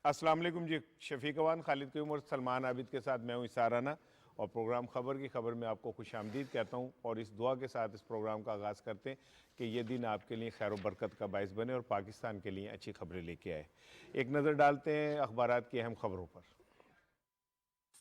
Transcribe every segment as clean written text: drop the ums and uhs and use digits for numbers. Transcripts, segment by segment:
अस्सलाम वालेकुम जी। शफीक अवान, खालिद क़यूम और सलमान आबिद के साथ मैं हूँ इसार राना और प्रोग्राम खबर की खबर में आपको खुश आमदीद कहता हूँ और इस दुआ के साथ इस प्रोग्राम का आगाज़ करते हैं कि ये दिन आपके लिए खैर बरकत का बायस बने और पाकिस्तान के लिए अच्छी खबरें लेके आए। एक नज़र डालते हैं अखबारात की अहम खबरों पर।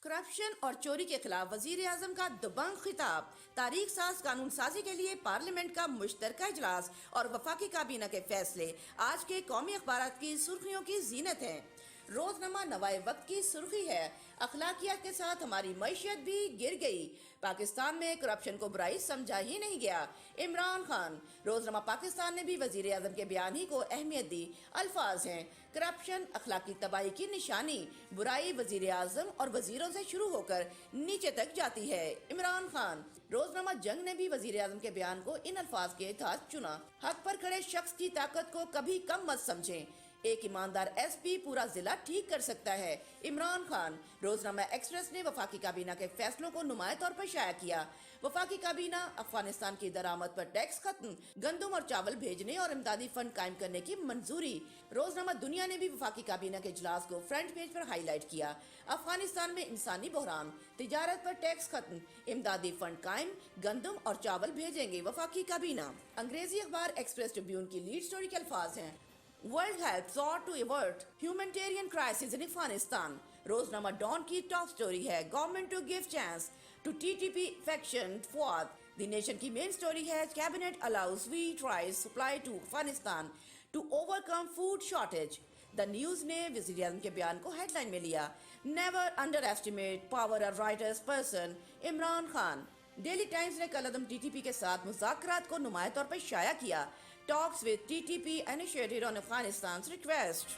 करप्शन और चोरी के खिलाफ वजीर आजम का दबंग खिताब, तारीख साज कानून साजी के लिए पार्लियामेंट का मुश्तरका इजलास और वफाकी काबीना के फैसले आज के कौमी अखबारात की सुर्खियों की जीनत हैं। रोजनामा नवाए वक्त की सुर्खी है, अखलाकियात के साथ हमारी मईशत भी गिर गई, पाकिस्तान में करप्शन को बुराई समझा ही नहीं गया, इमरान खान। रोजनामा पाकिस्तान ने भी वजीर आजम के बयान ही को अहमियत दी। अल्फाज हैं, करप्शन अखलाकी तबाही की निशानी, बुराई वजीर आजम और वजीरों से शुरू होकर नीचे तक जाती है, इमरान खान। रोजनामा जंग ने भी वजीर आजम के बयान को इन अल्फाज के तहत चुना। हक पर खड़े शख्स की ताकत को कभी कम मत समझें, एक ईमानदार एसपी पूरा जिला ठीक कर सकता है, इमरान खान। रोजनामा एक्सप्रेस ने वफाकी काबीना के फैसलों को नुमाया तौर पर शाया किया। वफाकी काबीना अफगानिस्तान की दरामद पर टैक्स खत्म, गंदम और चावल भेजने और इमदादी फंड कायम करने की मंजूरी। रोजनामा दुनिया ने भी वफाकी काबीना के इजलास को फ्रंट पेज पर हाईलाइट किया। अफगानिस्तान में इंसानी बहरान, तिजारत पर टैक्स खत्म, इमदादी फंड कायम, गंदम और चावल भेजेंगे वफाकी काबीना। अंग्रेजी अखबार एक्सप्रेस ट्रिब्यून की लीड स्टोरी के अल्फाज हैं, World help sought to avert humanitarian crisis in Afghanistan. रोजनामा डॉन की टॉप स्टोरी है, government to give chance to TTP faction Fuad. The Nation की मेन स्टोरी है, cabinet allows wheat rice supply to Afghanistan to overcome food shortage. The News ने वज़ीर आज़म के बयान को हेडलाइन में लिया, never underestimate power a righteous person, Imran Khan. Daily Times ने कल अदम टीटीपी के साथ मुज़ाकरात को नुमाया तौर पर शाया किया। Talks with TTP initiated on Afghanistan request.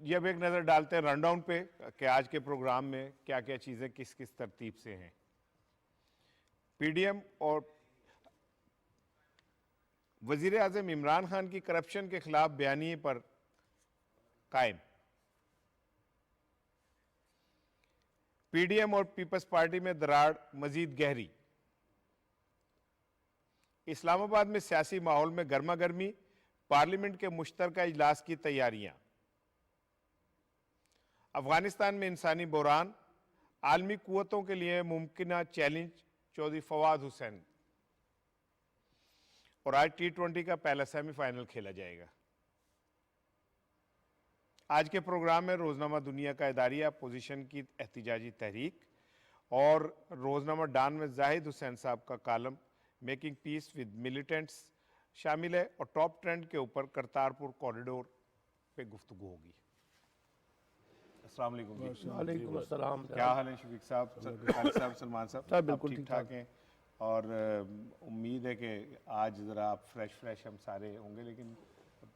जी अब एक नज़र डालते हैं रनडाउन पे कि आज के प्रोग्राम में क्या क्या चीज़ें किस किस तरतीब से हैं। पीडीएम और वजीर आज़म इमरान खान की करप्शन के खिलाफ बयानी पर कायम। पीडीएम और पीपल्स पार्टी में दरार मजीद गहरी। इस्लामाबाद में सियासी माहौल में गर्मा गर्मी, पार्लियामेंट के मुश्तरका इजलास की तैयारियां। अफगानिस्तान में इंसानी बहरान, आलमी कुव्वतों के लिए मुमकिन चैलेंज, चौधरी फवाद हुसैन। और आज T20 का पहला सेमीफाइनल खेला जाएगा। आज के प्रोग्राम में रोजनामा दुनिया का इदारिया पोजीशन की एहतिजाजी तहरीक और रोजनामा डॉन में जाहिद हुसैन साहब का कालम मेकिंग पीस विद मिलिटेंट्स शामिल है और टॉप ट्रेंड के ऊपर करतारपुर कॉरिडोर पे गुफ्तगू होगी। अस्सलाम वालेकुम जी। वालेकुम अस्सलाम। क्या हाल है शफीक साहब, साहब, सलमान साहब? बिल्कुल ठीक ठाक हैं और उम्मीद है कि आज ज़रा आप फ्रेश हम सारे होंगे, लेकिन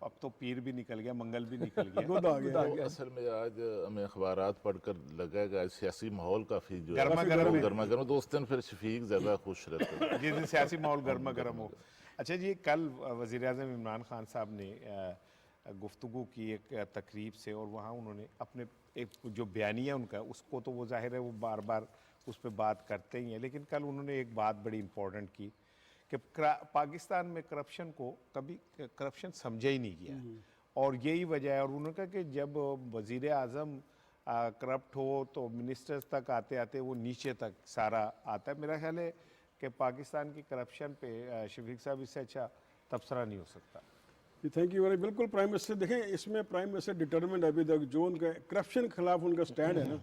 अब तो पीर भी निकल गया, मंगल भी निकल गया। गुड आ गया। असल में आज हमें अखबारात पढ़कर लगेगा सियासी माहौल काफ़ी जो गर्मा गर्म गर्मा दोस्त दिन फिर शफीक ज़्यादा खुश रहते हैं जिस दिन सियासी माहौल गर्मा गर्म हो। अच्छा जी, कल वज़ीर आज़म इमरान खान साहब ने गुफ्तगू की एक तकरीब से और वहाँ उन्होंने अपने एक जो बयानिया उनका उसको तो वो जाहिर है वो बार बार उस पर बात करते ही हैं, लेकिन कल उन्होंने एक बात बड़ी इम्पोर्टेंट की कि पाकिस्तान में करप्शन को कभी करप्शन समझा ही नहीं गया और यही वजह है। और उन्होंने कहा कि जब वज़ीर आज़म करप्ट हो तो मिनिस्टर्स तक आते आते वो नीचे तक सारा आता है। मेरा ख्याल है कि पाकिस्तान की करप्शन पे शफीक साहब इससे अच्छा तबसरा नहीं हो सकता। Thank you very. बिल्कुल प्राइम मिनिस्टर देखें, इसमें प्राइम मिनिस्टर डिटर्मिनेड अभी तक जो उनका करप्शन के खिलाफ उनका स्टैंड है ना,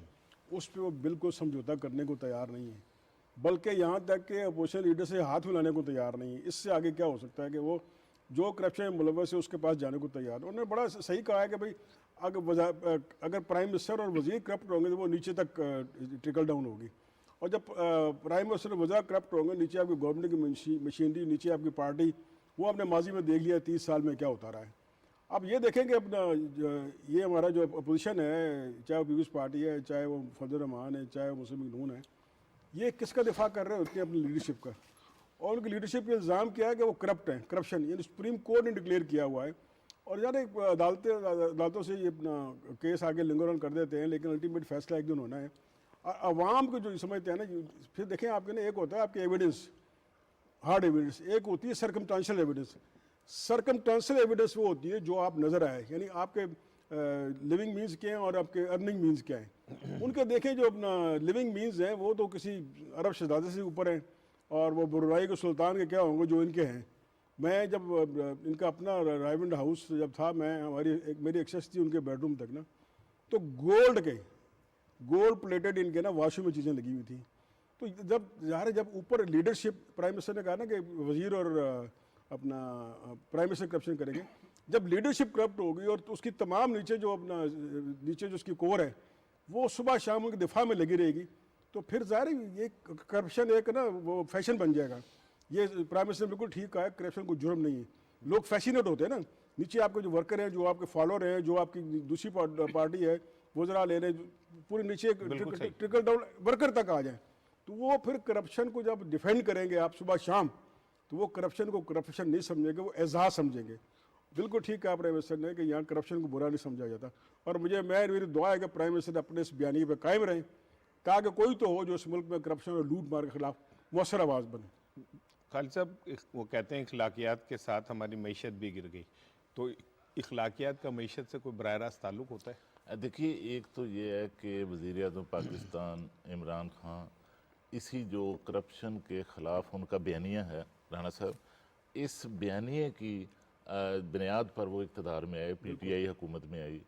उस पर वो बिल्कुल समझौता करने को तैयार नहीं है, बल्कि यहाँ तक कि अपोजिशन लीडर से हाथ मिलाने को तैयार नहीं है। इससे आगे क्या हो सकता है कि वो जो करप्शन में मुलव्वस है उसके पास जाने को तैयार है। उन्होंने बड़ा सही कहा है कि भाई अगर प्राइम मिनिस्टर और वजीर करप्ट होंगे तो वो नीचे तक ट्रिकल डाउन होगी, और जब प्राइम मिनिस्टर और वज़ीर करप्ट होंगे, नीचे आपकी गवर्नमेंट की मशीनरी, नीचे आपकी पार्टी, वो आपने माजी में देख लिया 30 साल में क्या होता रहा है। अब ये देखेंगे अपना ये हमारा जो अपोजिशन है, चाहे वो पीपल्स पार्टी है, चाहे वो फजल रहमान है, चाहे वो मुस्लिम लीग नून है, ये किसका दिफा कर रहे होते हैं? अपनी लीडरशिप का। और उनकी लीडरशिप का इल्ज़ाम क्या है कि वो करप्ट हैं, करप्शन यानी सुप्रीम कोर्ट ने डिक्लेयर किया हुआ है। और यार एक अदालतों से ये अपना केस आगे लिंगर ऑन कर देते हैं, लेकिन अल्टीमेट फैसला एक दिन होना है। और आवाम को जो समझते हैं ना, फिर देखें आपके ना, एक होता है आपके एविडेंस, हार्ड एविडेंस, एक होती है सर्कमस्टेंशियल एविडेंस। सर्कमस्टेंशियल एविडेंस वो होती है जो आप नज़र आए, यानी आपके लिविंग मीन्स क्या हैं और आपके अर्निंग मीन्स क्या हैं। उनके देखें जो अपना लिविंग मीन्स हैं वो तो किसी अरब शहजादे से ऊपर हैं, और वो ब्रुनाई के सुल्तान के क्या होंगे जो इनके हैं। मैं जब इनका अपना रायविंड हाउस जब था, मैं मेरी एक्सेस थी उनके बेडरूम तक ना, तो गोल्ड प्लेटेड इनके ना वॉशरूम में चीज़ें लगी हुई थी। तो जब ऊपर लीडरशिप, प्राइम मिनिस्टर ने कहा ना कि वजीर और अपना प्राइम मिनिस्टर करप्शन करेंगे, जब लीडरशिप करप्ट होगी और तो उसकी तमाम नीचे जो उसकी कोर है वो सुबह शाम उनके दिफा में लगी रहेगी, तो फिर ज़ाहिर है ये करप्शन एक ना वो फैशन बन जाएगा। ये प्राइम मिनिस्टर ने बिल्कुल ठीक कहा है, करप्शन कोई जुर्म नहीं है। लोग फैसिनेट होते हैं ना, नीचे आपके जो वर्कर हैं, जो आपके फॉलोअर हैं, जो आपकी दूसरी पार्टी है, वो ज़रा ले लें पूरे नीचे ट्रिकल डाउन वर्कर तक आ जाए, तो वो फिर करप्शन को जब डिफेंड करेंगे आप सुबह शाम, तो वो करप्शन को करप्शन नहीं समझेंगे, वो एजाज समझेंगे। बिल्कुल ठीक कहा प्राइम मिनिस्टर ने कि यहाँ करप्शन को बुरा नहीं समझा जाता। और मेरी दुआ है कि प्राइम मिनिस्टर अपने इस बयानी पर कायम रहें, कहा कि कोई तो हो जो इस मुल्क में करप्शन और लूट मार के खिलाफ मौसर आवाज़ बने। खालिद साहब, वो कहते हैं इखलाकियात के साथ हमारी मईशत भी गिर गई, तो इखलाकियात का मईशत से कोई बराह रास्त ताल्लुक़ होता है? देखिए, एक तो ये है कि वज़ीर-ए-आज़म पाकिस्तान इमरान खान, इसी जो करप्शन के ख़िलाफ़ उनका बयानिया है राना साहब, इस बयानिए की बुनियाद पर वो इक़्तिदार में आए, PTI हुकूमत में आई,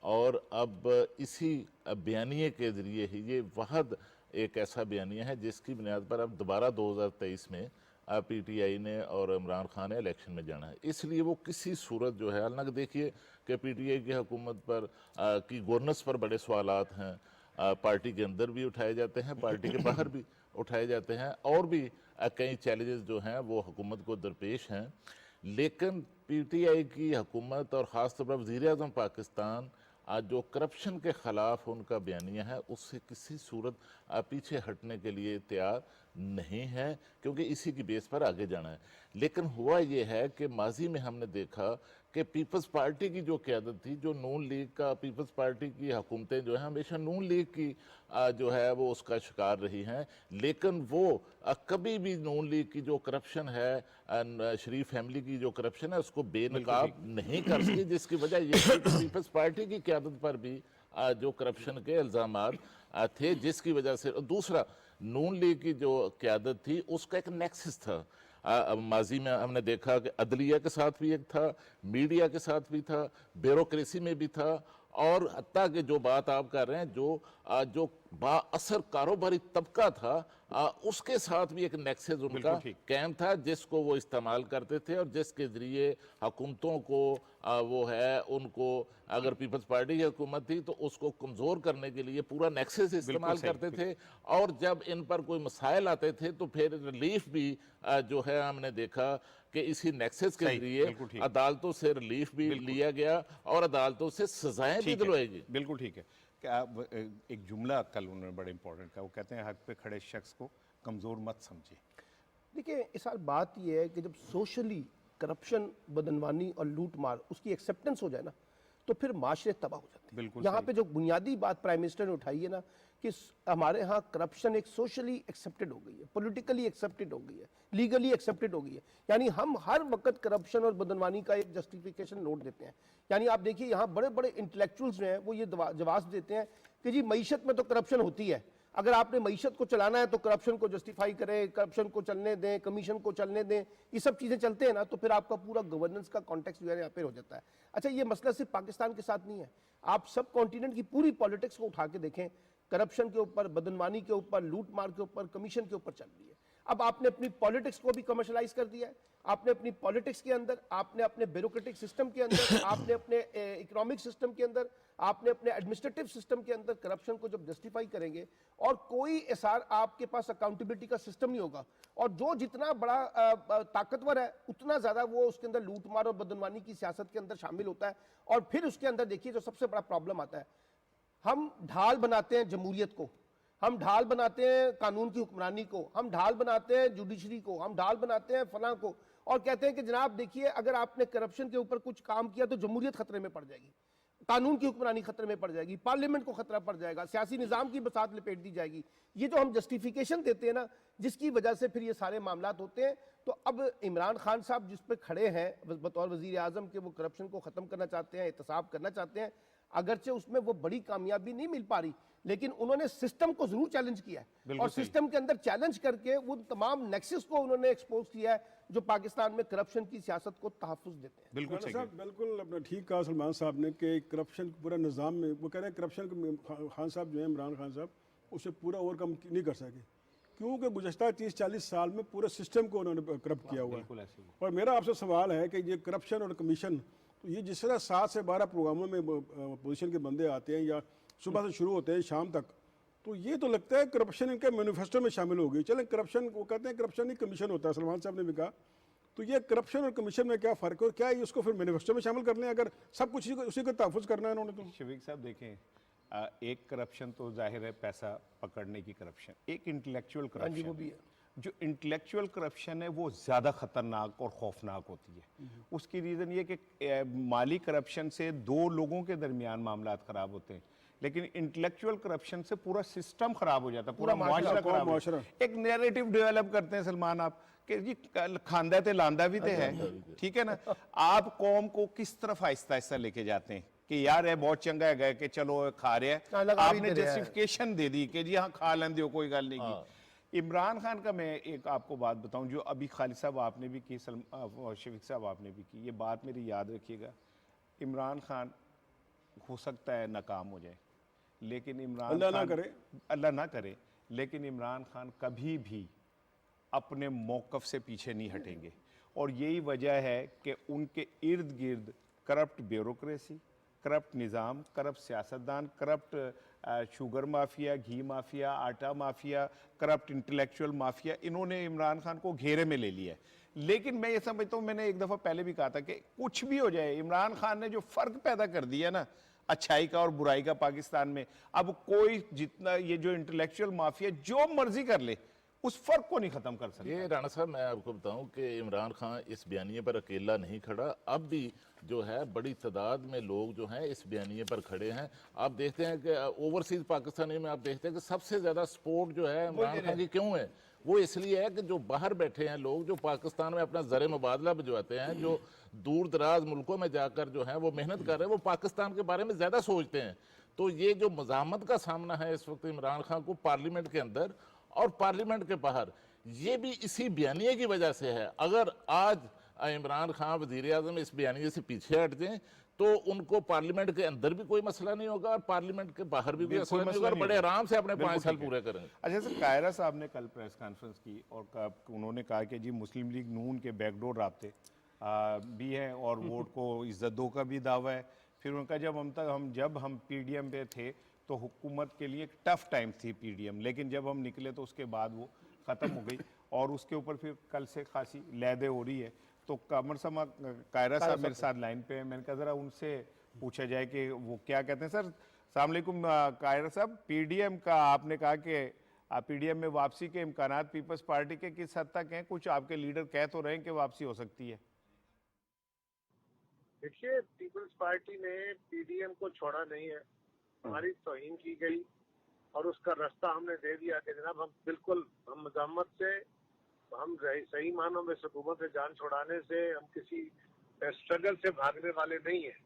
और अब इसी बयानिए के ज़रिए ही ये वहद एक ऐसा बयानिया है जिसकी बुनियाद पर अब दोबारा 2023 में PTI ने और इमरान खान ने इलेक्शन में जाना है। इसलिए वो किसी सूरत जो है, हालांकि देखिए कि PTI की हुकूमत पर की गवर्नेंस पर बड़े सवालात हैं, पार्टी के अंदर भी उठाए जाते हैं, पार्टी के बाहर भी उठाए जाते हैं, और भी कई चैलेंजेस जो हैं वो हुकूमत को दरपेश हैं। लेकिन PTI की हुकूमत और ख़ास तौर पर वज़ीर-ए-आज़म पाकिस्तान आज जो करप्शन के ख़िलाफ़ उनका बयानिया है उससे किसी सूरत पीछे हटने के लिए तैयार नहीं है, क्योंकि इसी की बेस पर आगे जाना है। लेकिन हुआ ये है कि माजी में हमने देखा कि पीपल्स पार्टी की जो क़यादत थी, जो नून लीग का, पीपल्स पार्टी की हुकूमतें जो हैं हमेशा नून लीग की जो है वो उसका शिकार रही हैं, लेकिन वो कभी भी नून लीग की जो करप्शन है, शरीफ फैमिली की जो करप्शन है, उसको बेनकाब नहीं कर सकी, जिसकी वजह ये थी कि पीपल्स पार्टी की क़यादत पर भी जो करप्शन के इल्ज़ामात थे, जिसकी वजह से। दूसरा, नून लीग की जो क़यादत थी उसका एक नेक्सस था। माजी में हमने देखा कि अदलिया के साथ भी एक था, मीडिया के साथ भी था, ब्यूरोक्रेसी में भी था, और हत्ता कि जो बात आप कर रहे हैं, जो बाअसर कारोबारी तबका था, उसके साथ भी एक नेक्सस उनका कायम था, जिसको वो इस्तेमाल करते थे, और जिसके ज़रिए हुकूमतों को वो है उनको, अगर पीपल्स पार्टी की हुकूमत थी तो उसको कमज़ोर करने के लिए पूरा नेक्सस इस्तेमाल करते थे, और जब इन पर कोई मसाइल आते थे तो फिर रिलीफ भी जो है हमने देखा कि इसी नेक्सस के जरिए अदालतों से रिलीफ भी लिया गया और अदालतों से सजाएं भी दिलवाएगी। बिल्कुल ठीक है। क्या एक जुमला कल उन्होंने बड़े इंपॉर्टेंट कहा, वो कहते हैं हक पे खड़े शख्स को कमज़ोर मत समझिए। देखिए, इस साल बात यह है कि जब सोशली करप्शन, बदनवानी और लूट मार उसकी एक्सेप्टेंस हो जाए ना, तो फिर माशरे तबाह हो जाते हैं। बिल्कुल यहाँ पे जो बुनियादी बात प्राइम मिनिस्टर ने उठाई है ना, कि हमारे यहाँ करप्शन एक सोशली एक्सेप्टेड हो गई है, पॉलिटिकली एक्सेप्टेड हो गई है, लीगली एक्सेप्टेड हो गई है। यानी हम हर वक्त करप्शन और बदनवानी का एक जस्टिफिकेशन नोट देते हैं। यानी आप देखिए, यहाँ बड़े बड़े इंटेलेक्चुअल्स जो हैं वो ये जवाब देते हैं कि जी मईशत में तो करप्शन होती है, अगर आपने मईशत को चलाना है तो करप्शन को जस्टिफाई करें, करप्शन को चलने दें, कमीशन को चलने दें, ये सब चीज़ें चलते हैं ना, तो फिर आपका पूरा गवर्नेंस का कॉन्टेक्स्ट जो है यहाँ पे हो जाता है। अच्छा, ये मसला सिर्फ पाकिस्तान के साथ नहीं है, आप सब कॉन्टिनेंट की पूरी पॉलिटिक्स को उठा के देखें, करप्शन के ऊपर, बदनवानी के ऊपर, लूट मार के ऊपर, कमीशन के ऊपर चल रही है। अब आपने अपनी पॉलिटिक्स को भी कमर्शलाइज कर दिया है, आपने अपनी पॉलिटिक्स के अंदर, आपने अपने ब्यूरोक्रेटिक सिस्टम के अंदर, आपने अपने इकोनॉमिक सिस्टम के अंदर, आपने अपने एडमिनिस्ट्रेटिव सिस्टम के अंदर करप्शन को जब जस्टिफाई करेंगे, और कोई एसआर आपके पास अकाउंटेबिलिटी का सिस्टम नहीं होगा, और जो जितना बड़ा ताकतवर है उतना ज्यादा वो उसके अंदर लूट मार और बदनवानी की सियासत के अंदर शामिल होता है। और फिर उसके अंदर देखिए जो सबसे बड़ा प्रॉब्लम आता है, हम ढाल बनाते हैं जमहूरियत को, हम ढाल बनाते हैं कानून की हुक्मरानी को, हम ढाल बनाते हैं जुडिशरी को, हम ढाल बनाते हैं फलां को, और कहते हैं कि जनाब देखिए अगर आपने करप्शन के ऊपर कुछ काम किया तो जमहूरियत खतरे में पड़ जाएगी। कानून की हुक्मरानी खतरे में पड़ जाएगी, पार्लियामेंट को खतरा पड़ जाएगा, सियासी निजाम की बसात लपेट दी जाएगी। ये जो हम जस्टिफिकेशन देते हैं ना, जिसकी वजह से फिर ये सारे मामलात होते हैं। तो अब इमरान खान साहब जिस पे खड़े हैं बतौर वजीर आजम के, वो करप्शन को ख़त्म करना चाहते हैं, एहतसाब करना चाहते हैं। अगरचे उसमें वो बड़ी कामयाबी नहीं मिल पा रही, लेकिन उन्होंने सिस्टम को जरूर चैलेंज किया है, और सिस्टम के अंदर चैलेंज करके वो तमाम नेक्सस को उन्होंने एक्सपोज किया है जो पाकिस्तान में करप्शन की सियासत को तहफ़्फ़ुज़ देते हैं। बिल्कुल राणा सही साहब बिल्कुल अपना ठीक कहा सलमान साहब ने कि करप्शन पूरा निज़ाम में, वो कह रहे हैं करप्शन खान साहब जो है इमरान खान साहब उसे पूरा ओवरकम नहीं कर सके, क्योंकि गुज़श्ता 30-40 साल में पूरे सिस्टम को उन्होंने करप्ट किया हुआ बिल्कुल है। ऐसे ही। और मेरा आपसे सवाल है कि ये करप्शन और कमीशन, तो ये जिस तरह 7 से 12 प्रोग्रामों में पोजीशन के बंदे आते हैं या सुबह से शुरू होते हैं शाम तक, तो ये तो लगता है करप्शन इनके मैनिफेस्टो में शामिल हो गई। चलें करप्शन, वो कहते हैं करप्शन ही कमीशन होता है, सलमान साहब ने भी कहा, तो ये करप्शन और कमीशन में क्या फ़र्क है, और क्या ये उसको फिर मैनिफेस्टो में शामिल कर लें अगर सब कुछ उसी को तहफ़्फ़ुज़ करना है इन्होंने? तो शफीक साहब देखें, एक करप्शन तो जाहिर है पैसा पकड़ने की करप्शन, एक इंटेलेक्चुअल करप्शन वो भी है। जो इंटेलेक्चुअल करप्शन है वो ज़्यादा ख़तरनाक और खौफनाक होती है। उसकी रीज़न ये कि माली करप्शन से 2 लोगों के दरमियान मामलात ख़राब होते हैं, लेकिन इंटेलेक्चुअल करप्शन से पूरा सिस्टम ख़राब हो जाता है, पूरा माशरा ख़राब हो जाता है। एक नैरेटिव डेवलप करते हैं सलमान आप कि जी खांदा ते लांदा भी ते है, ठीक है ना। आप कौम को किस तरफ आहिस्ता आहिस्ता लेके जाते हैं कि यार ये बहुत चंगा है गए कि चलो खा रहे हैं, लगा भी आपने दे रहे हैं। जस्टिफिकेशन दे दी कि जी हाँ खा लें दो, कोई गल नहीं की। इमरान खान का मैं एक आपको बात बताऊं जो अभी खालिद साहब आपने भी की, शफीक साहब आपने भी की, ये बात मेरी याद रखिएगा। इमरान खान हो सकता है नाकाम हो जाए, लेकिन इमरान अल्लाह ना खान, करे। अल्लाह ना करे, लेकिन इमरान खान कभी भी अपने मौक़िफ़ से पीछे नहीं हटेंगे। और यही वजह है कि उनके इर्द गिर्द करप्ट ब्यूरोक्रेसी, करप्ट निज़ाम, करप्ट सियासतदान, करप्ट शुगर माफिया, घी माफिया, आटा माफिया, करप्ट इंटेलेक्चुअल माफिया, इन्होंने इमरान खान को घेरे में ले लिया है। लेकिन मैं ये समझता हूँ, मैंने एक दफ़ा पहले भी कहा था कि कुछ भी हो जाए, इमरान खान ने जो फ़र्क पैदा कर दिया ना अच्छाई का और बुराई का पाकिस्तान में, अब कोई जितना ये जो इंटेलेक्चुअल माफिया जो मर्जी कर ले उस फर्क को नहीं खत्म कर सकता। ये राणा साहब मैं आपको बताऊं कि इमरान खान इस बयानिए पर अकेला नहीं खड़ा, अब भी जो है बड़ी तादाद में लोग जो हैं इस बयानिए पर खड़े हैं। आप देखते हैं कि ओवरसीज पाकिस्तानी में आप देखते हैं कि सबसे ज़्यादा सपोर्ट जो है इमरान खान की क्यों है, वो इसलिए है कि जो बाहर बैठे हैं लोग, जो पाकिस्तान में अपना ज़र मुबादला भिजवाते हैं, जो दूर दराज मुल्कों में जाकर जो है वो मेहनत कर रहे हैं, वो पाकिस्तान के बारे में ज़्यादा सोचते हैं। तो ये जो मज़ामत का सामना है इस वक्त इमरान खान को पार्लियामेंट के अंदर और पार्लियामेंट के बाहर, ये भी इसी बयानिए की वजह से है। अगर आज इमरान खान वज़ीर आज़म इस बयानिए से पीछे हट जाएं तो उनको पार्लियामेंट के अंदर भी कोई मसला नहीं होगा और पार्लियामेंट के बाहर भी कोई मसला नहीं होगा और बड़े आराम से अपने 5 साल पूरे करेंगे। अच्छा सर, कायरा साहब ने कल प्रेस कॉन्फ्रेंस की और उन्होंने कहा कि जी मुस्लिम लीग नून के बैकडोर राब्ते भी हैं और वोट को इज्जत दो का भी दावा है। फिर उनका जब हम पीडीएम पे थे तो हुकूमत के लिए एक टफ टाइम थी पीडीएम, लेकिन जब हम निकले तो उसके बाद वो ख़त्म हो गई और उसके ऊपर फिर कल से खासी लहदे हो रही है। तो कमर समा कायरा साहब मेरे साथ लाइन पे है, मैंने कहा ज़रा उनसे पूछा जाए कि वो क्या कहते हैं। सर अस्सलाम वालेकुम कायरा साहब, पीडीएम का आपने कहा कि पीडीएम में वापसी के इम्कानात पीपल्स पार्टी के किस हद तक हैं? कुछ आपके लीडर कह तो रहे हैं कि वापसी हो सकती है। देखिए, पीपल्स पार्टी ने पीडीएम को छोड़ा नहीं है, हमारी तौहीन की गई और उसका रास्ता हमने दे दिया कि जनाब हम मज़ामत से, हम सही मानों में हुकूमत से जान छुड़ाने से, हम किसी स्ट्रगल से भागने वाले नहीं हैं,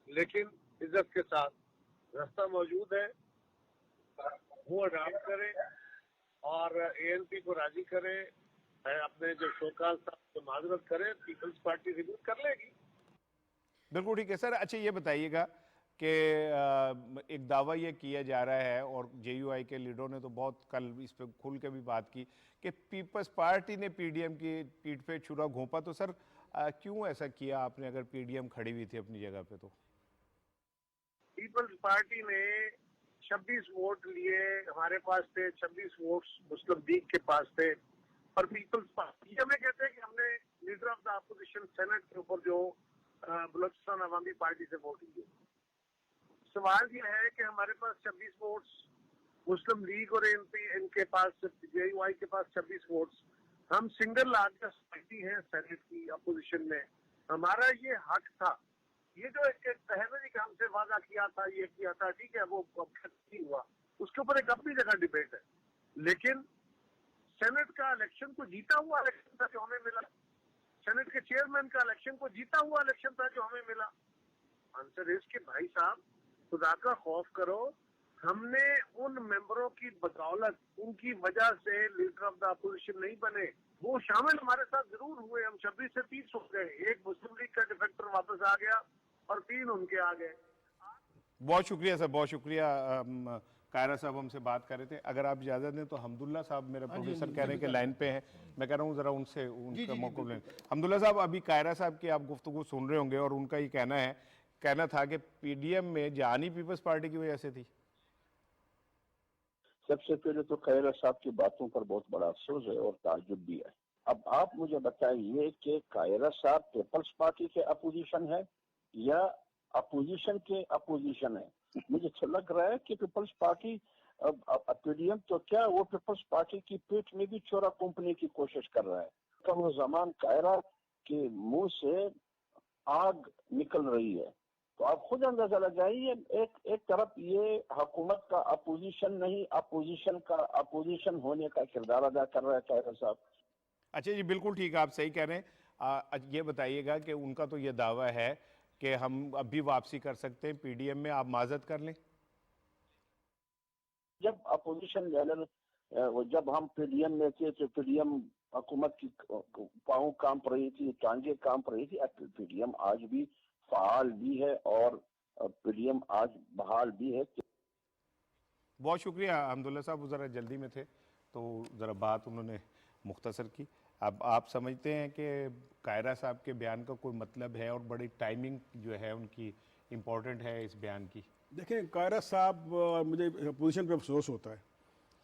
लेकिन इज्जत के साथ रास्ता मौजूद है। वो अडाप्ट करें और एएनपी को राजी करें, अपने जो शोकाल साहब को माजरत करें, पीपल्स पार्टी रिव्यू कर लेगी। बिल्कुल ठीक है सर। अच्छा ये बताइएगा कि एक दावा ये किया जा रहा है और जेयूआई के लीडरों ने तो बहुत कल इस पे खुल के भी बात की कि पीपल्स पार्टी ने पीडीएम की पीठ पे छुरा घोंपा। तो सर क्यों ऐसा किया आपने अगर पीडीएम खड़ी हुई थी अपनी जगह पे? तो पीपल्स पार्टी ने 26 वोट लिए, हमारे पास थे 26 वोट मुस्लिम लीग के पास थे और पीपल्स पार्टी हमें कहते हैं कि हमने leader of the opposition senate के ऊपर जो बलूचिस्तान अवामी पार्टी से वोट लिए। सवाल ये है कि हमारे पास 26 वोट्स, मुस्लिम लीग और एनपी इनके पास, जेयूआई के पास 26 वोट्स, हम सिंगल लार्जेस्ट पार्टी हैं सेनेट की अपोजिशन में। हमारा ये हक था ये जो एक तहरीरी का हमसे वादा किया था, ये किया था, ठीक है, वो नहीं हुआ, उसके ऊपर एक अपनी जगह डिबेट है। लेकिन सेनेट का इलेक्शन को जीता हुआ इलेक्शन था जो हमें मिला, सेनेट के चेयरमैन का इलेक्शन को जीता हुआ इलेक्शन था जो हमें मिला। आंसर इज कि भाई साहब, खुदा का खौफ करो, हमने उन मेंबरों की बदौलत, उनकी वजह से लीडर ऑफ द अपोजिशन नहीं बने। वो शामिल हमारे साथ जरूर हुए, हम 26 से 30 हो गए, एक मुस्लिम लीग का डिफेक्टर वापस आ गया और 3 उनके आ गए। बहुत शुक्रिया सर, बहुत शुक्रिया। कायरा साहब हमसे बात कर रहे थे। अगर आप इजाज़त दें तो हमदुल्ला साहब मेरे प्रोड्यूसर कह रहे हैं कि लाइन पे हैं, मैं कह रहा हूँ ज़रा उनसे उनका मौका लें। हमदुल्ला साहब, अभी कायरा साहब की आप गुफ्तगू सुन रहे होंगे और उनका ये कहना था कि पीडीएम में जानी पीपल्स पार्टी की वजह से थी। सबसे पहले तो कायरा साहब की बातों पर बहुत बड़ा अफसोस है और ताज्जुब भी है। अब आप मुझे बताइए कि कायरा साहब पीपल्स पार्टी के अपोजिशन है या अपोजिशन के अपोजिशन है? मुझे तो लग रहा है कि पीपल्स पार्टी पीडीएम तो क्या, वो पीपल्स पार्टी की पीठ में भी चोरा कंपनी की कोशिश कर रहा है। तो वो जमान कायरा के मुंह से आग निकल रही है। तो आप खुद अंदाजा लगाइए, एक तरफ ये हुकूमत का अपोजिशन नहीं, अपोजिशन का अपोजिशन होने का किरदार अदा कर रहा है कायरा साहब। अच्छा जी, बिल्कुल ठीक, आप सही कह रहे हैं। ये बताइएगा कि उनका तो ये दावा है कि हम अभी वापसी कर सकते हैं पीडीएम में, आप माजत कर लें। जब अपोजिशन लीडर जब हम पीडीएम में थे तो पीडीएम हुकूमत की पाँव कांप रही थी, टांगे कांप रही थी। पीडीएम आज भी फाल भी है और पीडीएम आज बहाल भी है। बहुत शुक्रिया हमदुल्ला साहब, ज़रा जल्दी में थे तो ज़रा बात उन्होंने मुख्तसर की। अब आप समझते हैं कि कायरा साहब के बयान का कोई मतलब है और बड़ी टाइमिंग जो है उनकी इम्पोर्टेंट है इस बयान की? देखें, कायरा साहब, मुझे पोजीशन पे अफसोस होता है,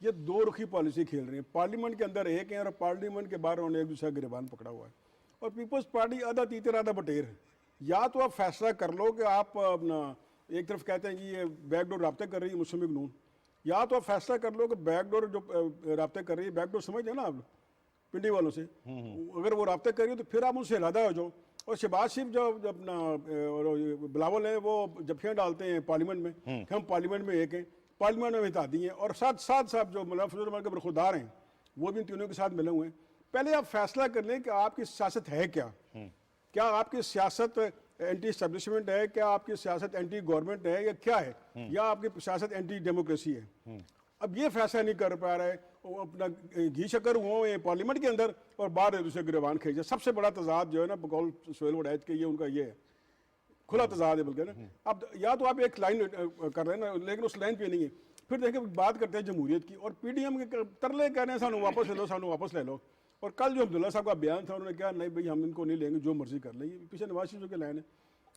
ये दो रुखी पॉलिसी खेल रही है। पार्लियामेंट के अंदर एक है और पार्लियामेंट के बाहर उन्होंने एक दूसरा गिरबान पकड़ा हुआ है। और पीपल्स पार्टी आधा तीतर आधा बटेर है। या तो आप फैसला कर लो कि आप अपना, एक तरफ कहते हैं कि ये बैकडोर राब्ते कर रही है मुस्लिम लीग नून, या तो आप फैसला कर लो कि बैकडोर जो राब्ते कर रही है, बैकडोर समझ है ना आप पिंडी वालों से, अगर वो राब्ते कर रही हो तो फिर आप उनसे इरादा हो जाओ। और शहबाज शरीफ जो अपना बिलावल है वो जफियाँ डालते हैं पार्लियामेंट में कि हम पार्लियामेंट में एक हैं, पार्लियामेंट में हिता दी हैं, और साथ साहब जो मौलाना फजल रहमान के बरखुरदार हैं वो भी इन तीनों के साथ मिले हुए हैं। पहले आप फैसला कर लें कि आपकी सियासत है क्या। क्या आपकी सियासत एंटी एस्टेब्लिशमेंट है, क्या आपकी सियासत एंटी गवर्नमेंट है, या क्या है, या आपकी सियासत एंटी डेमोक्रेसी है। अब ये फैसला नहीं कर पा रहा है। वो अपना घी शक्कर हुआ पार्लियामेंट के अंदर और बाहर एक दूसरे गिरबान खींचे। सबसे बड़ा तजाद जो है ना, बकौल सोहेल वड़ैत के, ये उनका ये है, खुला तजाद है बल्कि ना। अब या तो आप एक लाइन कर रहे हैं ना, लेकिन उस लाइन पे नहीं है। फिर देखिए बात करते हैं जमहूरियत की, और पीडीएम के तरले कह रहे हैं सानू वापस ले लो, सानू वापस ले लो। और कल जो अब्दुल्ला साहब का बयान था, उन्होंने कहा नहीं भाई हम इनको नहीं लेंगे, जो मर्जी कर लेंगे। पीछे नवाज शरीफ की लाइन है।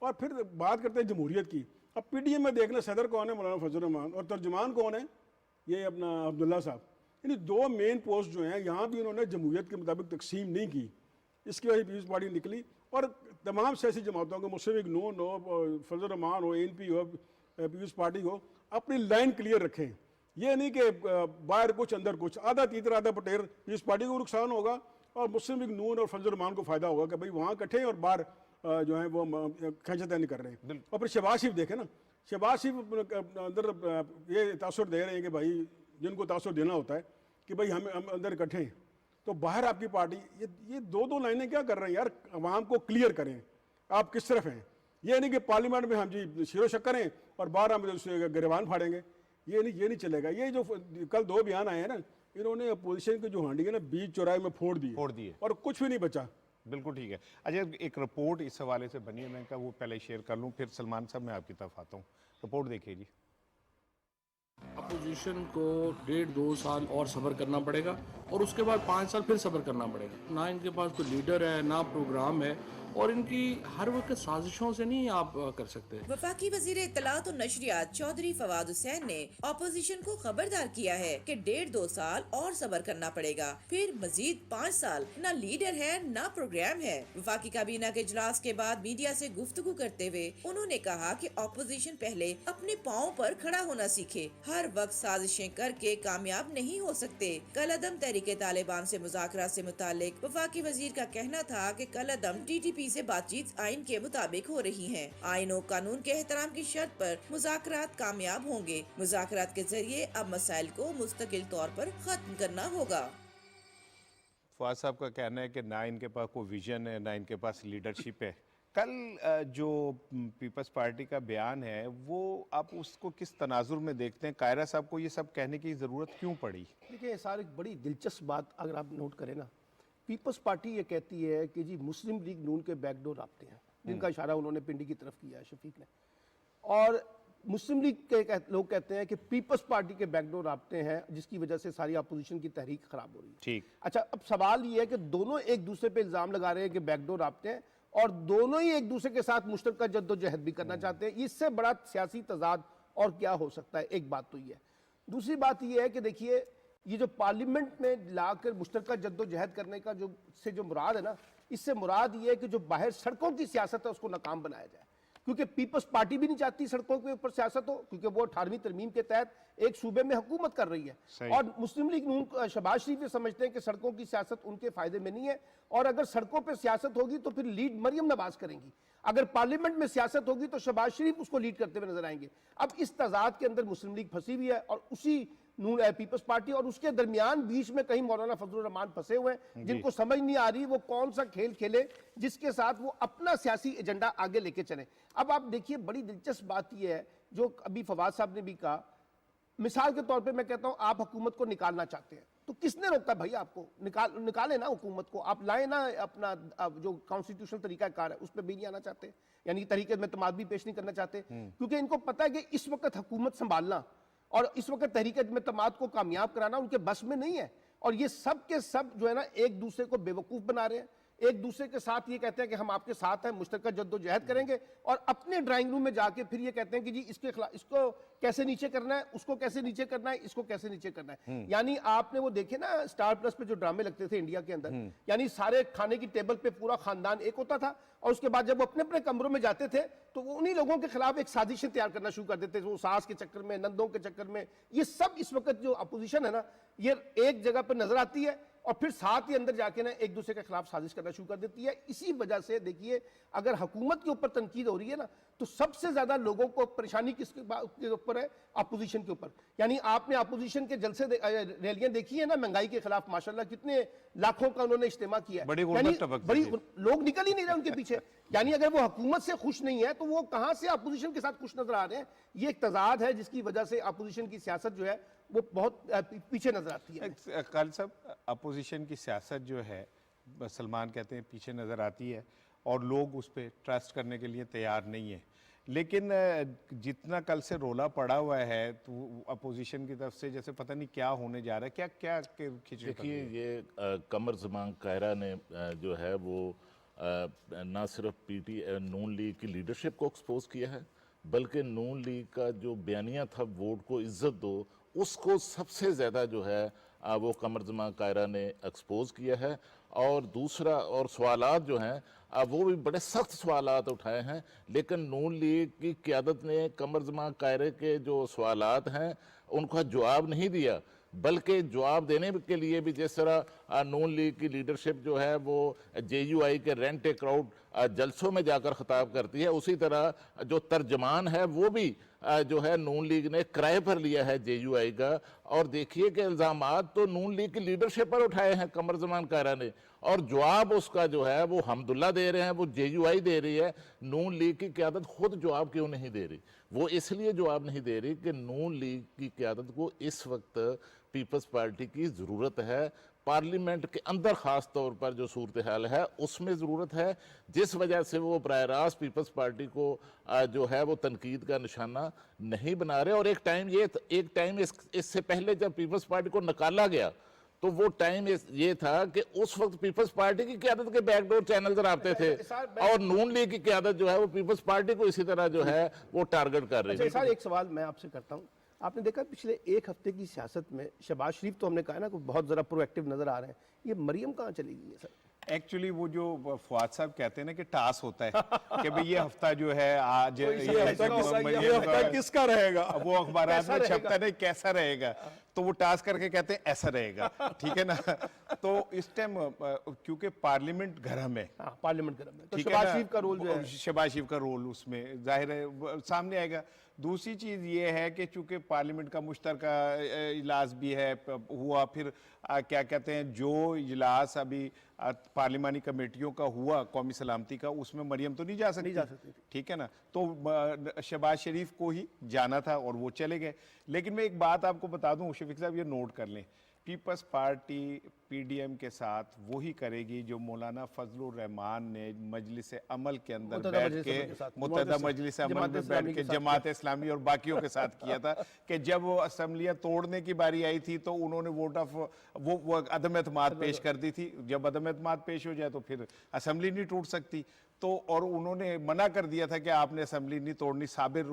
और फिर बात करते हैं जमहूरियत की। अब पीडीएम में देखना सदर कौन है, मौलाना फजल रहमान, और तर्जुमान कौन है, ये अपना अब्दुल्ला साहब। यानी दो मेन पोस्ट जो हैं, यहाँ भी उन्होंने जमहूरियत के मुताबिक तकसीम नहीं की। इसकी वजह से पीपल्स पार्टी निकली। और तमाम सियासी जमातों को, मुस्लिम लीग नून हो, फजल रहमान हो, एनपी हो, पीपल्स पार्टी हो, अपनी लाइन क्लियर रखें। ये नहीं कि बाहर कुछ अंदर कुछ, आधा तीतर आधा पटेर। पीपल्स पार्टी को नुकसान होगा और मुस्लिम लीग नून और फजल रहमान को फायदा होगा कि भाई वहाँ इकट्ठे और बाहर जो है वो खींचतानी कर रहे हैं। और फिर शहबाज शरीफ देखें ना, शहबाज शरीफ अंदर ये तासुर दे रहे हैं कि भाई जिनको तासुर देना होता है कि भाई हम अंदर इकट्ठे हैं, तो बाहर आपकी पार्टी ये दो लाइनें क्या कर रहे हैं यार। आवाम को क्लियर करें आप किस तरफ हैं। ये नहीं कि पार्लियामेंट में हम जी शिरो शक्कर हैं और बाहर हम गिरबान फाड़ेंगे। ये नहीं चलेगा। ये जो कल दो बयान आए हैं ना, इन्होंने अपोजिशन की जो हांडी है ना, बीच चौराहे में फोड़ दिए और कुछ भी नहीं बचा। बिल्कुल ठीक है। अच्छा, एक रिपोर्ट इस हवाले से बनी है, मैं कहा वो पहले शेयर कर लूँ, फिर सलमान साहब मैं आपकी तरफ आता हूँ। रिपोर्ट देखिए जी। अपोजिशन को 1.5-2 साल और सब्र करना पड़ेगा और उसके बाद 5 साल फिर सब्र करना पड़ेगा। ना इनके पास कोई लीडर है, ना प्रोग्राम है, और इनकी हर वक्त साजिशों से नहीं आप कर सकते। वफाकी वजीर इत्तलात और नशरियात चौधरी फवाद हुसैन ने अपोजिशन को खबरदार किया है कि 1.5-2 साल और सब्र करना पड़ेगा, फिर मजीद 5 साल। न लीडर है न प्रोग्राम है। वफाकी काबीना के इजलास के बाद मीडिया से गुफ्तगू करते हुए उन्होंने कहा कि अपोजिशन पहले अपने पाँव पर खड़ा होना सीखे। हर वक्त साजिशें करके कामयाब नहीं हो सकते। कल अदम तहरीक तहरीक तालिबान से मुज़ाकरात से मुतालिक वफाकी वजीर का कहना था कि कल अदम TTP से बातचीत आइन के मुताबिक हो रही है। आइन और कानून के एहतराम की शर्त पर मुज़ाकरात कामयाब होंगे। मुज़ाकरात के जरिए अब मसाइल को मुस्तकिल तौर पर खत्म करना होगा। फवाद साहब का कहना है कि ना इनके पास कोई विजन है, ना इनके पास लीडरशिप है। कल जो पीपल्स पार्टी का बयान है वो आप उसको किस तनाजुर में देखते हैं? कायरा साहब को ये सब कहने की ज़रूरत क्यों पड़ी? देखिए सर, एक बड़ी दिलचस्प बात अगर आप नोट करें ना, पीपल्स पार्टी ये कहती है कि जी मुस्लिम लीग नून के बैकडोर राब्ते हैं, जिनका इशारा उन्होंने पिंडी की तरफ किया है शफीक ने, और मुस्लिम लीग के लोग कहते हैं कि पीपल्स पार्टी के बैकडोर राब्ते हैं जिसकी वजह से सारी अपोजिशन की तहरीक खराब हो रही है। ठीक। अच्छा, अब सवाल ये है कि दोनों एक दूसरे पे इल्जाम लगा रहे हैं कि बैकडोर राब्ते हैं और दोनों ही एक दूसरे के साथ मुश्तरका जद्दोजहद भी करना चाहते हैं। इससे बड़ा सियासी तजाद और क्या हो सकता है? एक बात तो ये है। दूसरी बात ये है कि देखिए, ये जो पार्लियामेंट में लाकर मुश्तरका जद्दोजहद करने का जो मुराद है ना, इससे मुराद ये है कि जो बाहर सड़कों की सियासत है उसको नाकाम बनाया जाए, क्योंकि पीपल्स पार्टी भी नहीं चाहती सड़कों के ऊपर सियासत हो, क्योंकि वो 18वीं तरमीम के तहत एक सूबे में हुकूमत कर रही है। और मुस्लिम लीग नून शहबाज शरीफ ये समझते हैं कि सड़कों की सियासत उनके फायदे में नहीं है, और अगर सड़कों पर सियासत होगी तो फिर लीड मरियम नवाज करेंगी, अगर पार्लियामेंट में सियासत होगी तो शहबाज शरीफ उसको लीड करते हुए नजर आएंगे। अब इस तजाद के अंदर मुस्लिम लीग फंसी हुई है और उसी पीपल्स पार्टी और उसके दरमियान बीच में कहीं मौलाना फजलुर रहमान फंसे हुए हैं, जिनको समझ नहीं आ रही वो कौन सा खेल खेले जिसके साथ वो अपना सियासी एजेंडा आगे लेके चले। अब आप देखिए, बड़ी दिलचस्प बात यह है जो अभी फवाद साहब ने भी कहा, मिसाल के तौर पे मैं कहता हूं आप हुकूमत को निकालना चाहते हैं तो किसने रोका भाई आपको? निकाले ना हुकूमत को, आप लाए ना अपना जो कॉन्स्टिट्यूशनल तरीकाकार है उस पर भी नहीं आना चाहते, यानी तरीके में तमाद भी पेश नहीं करना चाहते, क्योंकि इनको पता है कि इस वक्त हुकूमत संभालना और इस वक्त तहरीक में तमाद को कामयाब कराना उनके बस में नहीं है। और ये सब के सब जो है ना एक दूसरे को बेवकूफ़ बना रहे हैं, एक दूसरे के साथ ये कहते हैं कि हम आपके साथ हैं, मुश्तरका जद्दोजहद करेंगे, और अपने ड्राइंग रूम में जाके फिर ये कहते हैं कि जी इसके खिलाफ, इसको कैसे नीचे करना है, उसको कैसे नीचे करना है, इसको कैसे नीचे करना है। यानी आपने वो देखे ना स्टार प्लस पे जो ड्रामे लगते थे इंडिया के अंदर, यानी सारे खाने की टेबल पे पूरा खानदान एक होता था और उसके बाद जब वो अपने अपने कमरों में जाते थे तो वो उन्हीं लोगों के खिलाफ एक साजिशें तैयार करना शुरू कर देते थे, वो सास के चक्कर में, नंदों के चक्कर में। ये सब इस वक्त जो अपोजिशन है ना, ये एक जगह पर नजर आती है और फिर साथ ही अंदर जाके ना एक दूसरे के खिलाफ साजिश करना शुरू कर देती है। इसी वजह से देखिए, अगर हुकूमत के ऊपर तनकीद हो रही है ना, तो सबसे ज्यादा लोगों को परेशानी किसके ऊपर है? अपोजिशन के ऊपर। यानी आपने अपोजिशन के जलसे रैलियां देखी है ना महंगाई के खिलाफ, माशाल्लाह कितने लाखों का उन्होंने इज्तिमा किया है, बड़ी लोग निकल ही नहीं रहे उनके पीछे। यानी अगर वो हुकूमत से खुश नहीं है तो वो कहां से अपोजिशन के साथ खुश नजर आ रहे हैं? ये एक तजाद है जिसकी वजह से अपोजिशन की सियासत जो है वो बहुत पीछे नजर आती है। खालिद साहब, अपोजिशन की सियासत जो है सलमान कहते हैं पीछे नज़र आती है और लोग उस पर ट्रस्ट करने के लिए तैयार नहीं है, लेकिन जितना कल से रोला पड़ा हुआ है तो अपोजिशन की तरफ से जैसे पता नहीं क्या होने जा रहा है, क्या क्या खिचड़ी? देखिए, ये कमर ज़मान कायरा ने जो है वो ना सिर्फ नून लीग की लीडरशिप को एक्सपोज किया है, बल्कि नून लीग का जो बयानिया था वोट को इज्जत दो, उसको सबसे ज़्यादा जो है वो कमर ज़मान कायरा ने एक्सपोज किया है। और दूसरा, और सवालात जो हैं वो भी बड़े सख्त सवालात उठाए हैं, लेकिन नून लीग की क़यादत ने कमर ज़मान कायरे के जो सवालात हैं उनका जवाब नहीं दिया, बल्कि जवाब देने के लिए भी जिस तरह नून लीग की लीडरशिप जो है वो JUI के रेंट ए क्राउड जलसों में जाकर ख़िताब करती है, उसी तरह जो तर्जमान है वो भी जो है नून लीग ने किराए पर लिया है JUI का। और देखिए कि इल्ज़ामात तो नून लीग की लीडरशिप पर उठाए हैं कमर ज़मान कायरा ने, और जवाब उसका जो है वो हमदुल्ला दे रहे हैं, वो JUI दे रही है। नून लीग की क़यादत खुद जवाब क्यों नहीं दे रही? वो इसलिए जवाब नहीं दे रही कि नून लीग की क़यादत को इस वक्त पीपल्स पार्टी की ज़रूरत है, पार्लियामेंट के अंदर ख़ास तौर पर जो सूरत हाल है उसमें ज़रूरत है, जिस वजह से वो बराह रास्त पीपल्स पार्टी को जो है वो तनकीद का निशाना नहीं बना रहे। और एक टाइम इससे पहले जब पीपल्स पार्टी को निकाला गया तो वो टाइम ये था कि उस वक्त पीपल्स पार्टी की क़यादत के बैकडोर चैनल आते थे और नून लीग की क़यादत जो है वो पीपल्स पार्टी को इसी तरह जो है वो टारगेट कर रही है। सर, एक सवाल मैं आपसे करता हूँ, आपने देखा पिछले एक हफ्ते की सियासत में शहबाज शरीफ तो हमने कहा ना कि बहुत ज़रा प्रोएक्टिव नजर आ रहे हैं, ये मरियम कहाँ चली गई है सर? एक्चुअली वो जो फवाद साहब कहते हैं ना कि टास होता है कि भाई ये हफ्ता जो है आज ये हफ्ता किसका रहेगा, वो अखबारात में छपता नहीं कैसा रहेगा, तो वो टास्क करके कहते हैं ऐसा रहेगा, ठीक है ना। तो इस टाइम क्योंकि पार्लियामेंट गरम है, हाँ, पार्लियामेंट गरम है, तो ठीक है शहबाज ना, शरीफ का रोल जो है, शहबाज शरीफ का रोल उसमें जाहिर है सामने आएगा। दूसरी चीज़ ये है कि चूंकि पार्लियामेंट का मुश्तरका इजलास भी है हुआ, फिर क्या कहते हैं जो इजलास अभी पार्लिमानी कमेटियों का हुआ कौमी सलामती का, उसमें मरियम तो नहीं जा सकती, ठीक है ना। तो शहबाज शरीफ को ही जाना था और वो चले गए। लेकिन मैं एक बात आपको बता दूं शफीक साहब, ये नोट कर लें, पीपल्स पार्टी पीडीएम के साथ वही करेगी जो मौलाना फजलुर रहमान ने मजलिस अमल के अंदर बैठ के, मुत्तहदा मजलिस अमल में बैठ के जमात इस्लामी और बाकियों के साथ किया था कि जब वो असम्बलियाँ तोड़ने की बारी आई थी तो उन्होंने वोट ऑफ वो अदम एतमाद पेश कर दी थी। जब अदम एतमाद पेश हो जाए तो फिर असम्बली नहीं टूट सकती, तो और उन्होंने मना कर दिया था कि आपने असम्बली नहीं तोड़नी। साबिर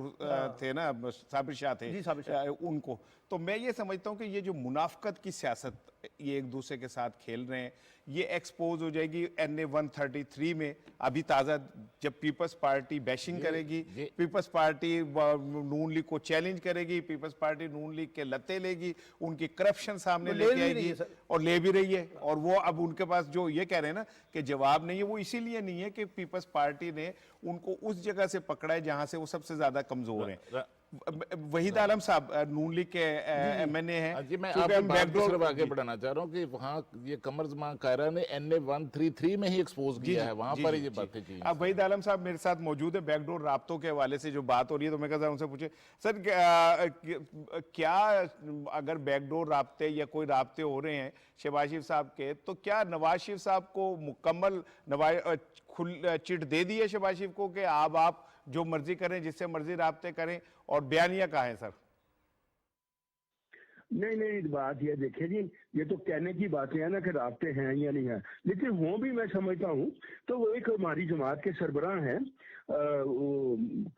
थे ना, साबिर शाह थे उनको। तो मैं ये समझता हूँ कि ये जो मुनाफकत की सियासत ये एक दूसरे के साथ खेल रहे हैं, ये एक्सपोज हो जाएगी NA 133 में। अभी ताज़ा जब पीपल्स पार्टी बैशिंग करेगी, पीपल्स पार्टी नून लीग को चैलेंज करेगी, पीपल्स पार्टी नून लीग के लत्ते लेगी, उनकी करप्शन सामने लेके आएगी और ले भी रही है। और वो अब उनके पास जो ये कह रहे हैं ना कि जवाब नहीं है, वो इसीलिए नहीं है कि पीपल्स पार्टी ने उनको उस जगह से पकड़ा है जहां से वो सबसे ज्यादा कमजोर हैं। वहीद आलम साहब नून लीग के MNA हैं। जी, मैं आपको बात को सिर्फ आगे बढ़ाना चाह रहा हूँ कि वहाँ ये कमर जमान कायरा ने NA 133 में ही एक्सपोज किया है, वहाँ पर ये बातें की। अब वहीद आलम साहब मेरे साथ मौजूद है, बैकडोर राब्तों के हवाले से जो बात हो रही है, तो मैं कहता हूँ उनसे पूछे सर क्या अगर बैकडोर राब्ते या कोई राब्ते हो रहे हैं शहबाज शरीफ साहब के, तो क्या नवाज शरीफ साहब को मुकम्मल चिट दे दी है शहबाज शरीफ को कि आप जो मर्जी करें, जिससे मर्जी राब्ते करें, और बयानिया कहाँ है सर? नहीं, बात ये देखिए जी, ये तो कहने की बातें हैं ना कि राब्ते हैं या नहीं है, लेकिन हों भी मैं समझता हूँ तो वो एक हमारी जमात के सरबराह हैं,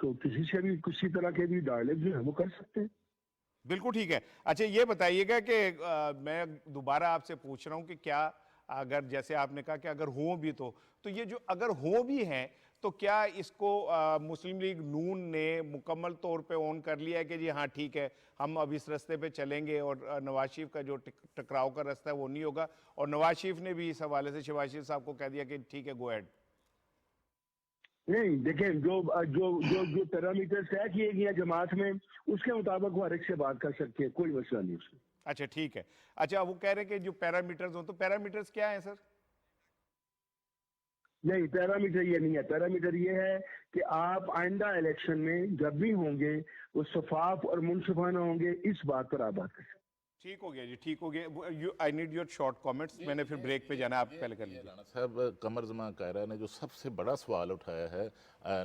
किसी से भी किसी तरह के भी डायलॉग जो है वो कर सकते हैं। बिल्कुल ठीक है। अच्छा ये बताइएगा कि मैं दोबारा आपसे पूछ रहा हूँ कि क्या अगर जैसे आपने कहा कि अगर हो भी तो ये जो अगर हो भी हैं तो क्या इसको मुस्लिम लीग नून ने मुकम्मल तौर पे ऑन कर लिया है कि जी हाँ ठीक है हम अब इस रास्ते पे चलेंगे और नवाज शरीफ का जो टकराव का रास्ता है वो नहीं होगा, और नवाज शरीफ ने भी इस हवाले से शहबाज शरीफ साहब को कह दिया कि ठीक है गो हेड? नहीं देखें, जो पैरामीटर तय किए गए जमात में उसके मुताबिक वो हर एक से बात कर सकते हैं, कोई मसला नहीं उसमें। अच्छा ठीक है। अच्छा वो कह रहे हैं कि जो पैरामीटर्स हो, तो पैरामीटर्स क्या है सर? नहीं, पैरामीटर ये नहीं है। पैरामीटर ये है कि आप आइंदा इलेक्शन में जब भी होंगे वो शफाफ और मुनसिफाना होंगे, इस बात पर आप बात करें। ठीक हो गया जी, ठीक हो गया। I need your short comments. मैंने फिर ब्रेक पे जाना, आप पहले कर लीजिए। राणा साहब, कमर जमान कायरा ने जो सबसे बड़ा सवाल उठाया है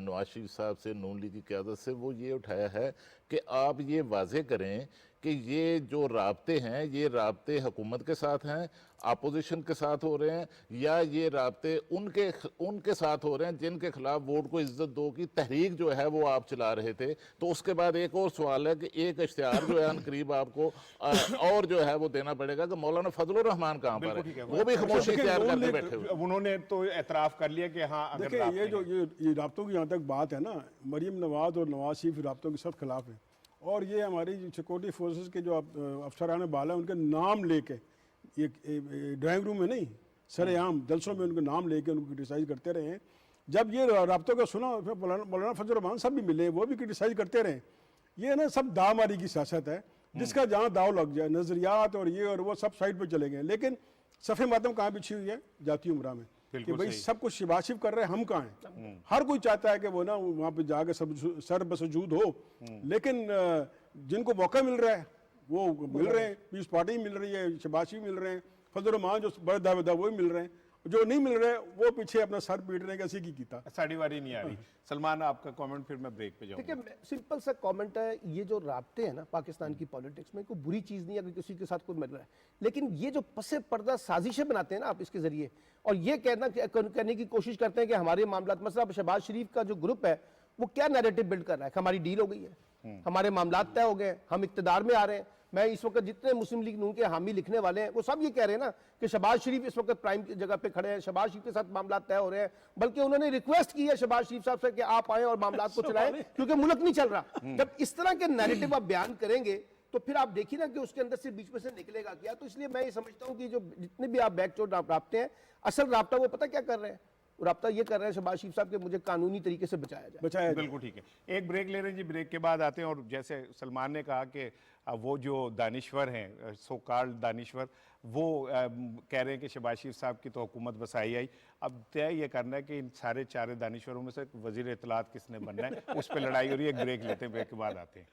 नवाज शरीफ साहब से, नून लीग की क़यादत से, वो ये उठाया है कि आप ये वाजे करें कि ये जो राब्ते हैं ये राब्ते हुकूमत के साथ हैं, अपोजिशन के साथ हो रहे हैं, या ये राब्ते उनके साथ हो रहे हैं जिनके खिलाफ वोट को इज्जत दो की तहरीक जो है वो आप चला रहे थे। तो उसके बाद एक और सवाल है कि एक इश्तिहार जो है करीब आपको और जो है वो देना पड़ेगा कि मौलाना फजलुर रहमान कहाँ पर है, वो भी खामोशी इख्तियार करके बैठे हुए। उन्होंने तो एतराफ कर लिया कि हाँ अगर देखिए ये राब्तों की जहाँ तक बात है ना, मरियम नवाज और नवाज शरीफ राब्तों के सब खिलाफ है, और ये हमारी सिक्योरिटी फोर्सेस के जो अफसरान बाला उनके नाम लेके ये ड्राइंग रूम में नहीं सरेआम जलसों में उनके नाम लेके उनको क्रिटिसाइज करते रहे हैं। जब ये राब्तों का सुना फिर मौलाना फजल रहमान साहब भी मिले, वो भी क्रिटिसाइज करते रहे। ये ना सब दावमारी की सियासत है, जिसका जहाँ दाव लग जाए, नजरियात और ये और वो सब साइड पर चले गए। लेकिन सफ़े मातम कहाँ बिछी हुई है? जाती उम्रा में, कि भाई सब कुछ शिबाज शरीफ कर रहे हैं, हम कहाँ हैं? हर कोई चाहता है कि वो ना वहाँ पे जाके सब सर बसजूद हो, लेकिन जिनको मौका मिल रहा है वो मिल रहे हैं। पीस पार्टी मिल रही है, शिबाज शरीफ मिल रहे हैं, फजल रहमान जो बड़े दावेदार वो भी मिल रहे हैं, जो नहीं मिल रहे वो पीछे अपना सर पीटने का की कीता। साड़ी वारी नहीं आ रही। सलमान आपका कमेंट, फिर मैं ब्रेक पे जाऊंगा। देखिए सिंपल सा कमेंट है, ये जो राब्ते हैं ना पाकिस्तान की पॉलिटिक्स में, कोई बुरी चीज़ नहीं है अगर किसी के साथ कोई मिल रहा है, लेकिन ये जो पसे पर्दा साजिशें बनाते हैं ना आप इसके जरिए, और ये कहने की कोशिश करते हैं कि हमारे मामला मतलब शहबाज शरीफ का जो ग्रुप है वो क्या नैरेटिव बिल्ड कर रहा है कि हमारी डील हो गई है, हमारे मामला तय हो गए, हम इक्तदार में आ रहे हैं। मैं इस वक्त जितने मुस्लिम लीग नून के हामी लिखने वाले हैं वो सब ये कह रहे हैं ना कि शहबाज शरीफ इस वक्त प्राइम की जगह पे खड़े हैं, शहबाज शरीफ के साथ मामला तय हो रहे हैं, बल्कि उन्होंने रिक्वेस्ट की है शहबाज शरीफ साहब से कि आप आए और मामला को चलाएं क्योंकि मुल्क नहीं चल रहा। जब इस तरह के नैरेटिव आप बयान करेंगे तो फिर आप देखिए ना कि उसके अंदर से बीच में से निकलेगा क्या। तो इसलिए मैं ये समझता हूं कि जो जितने भी आप बैकचोर राब्ते हैं, असल राब्ता वो पता क्या कर रहे हैं, राब्ता ये कर रहे हैं शहबाज शरीफ साहब के मुझे कानूनी तरीके से बचाया जाए। बिल्कुल ठीक है, एक ब्रेक ले रहे हैं जी, ब्रेक के बाद आते हैं। और जैसे सलमान ने कहा कि वो जो दानिश्वर हैं, सो कॉल्ड दानिश्वर, वो कह रहे हैं कि शहबाज शरीफ साहब की तो हुकूमत बस आई। अब तय ये करना है कि इन सारे चारे दानिश्वरों में से वजीर इत्तलात किसने बनना है, उस पर लड़ाई हो रही है। एक ब्रेक लेते हैं, ब्रेक के बाद आते हैं।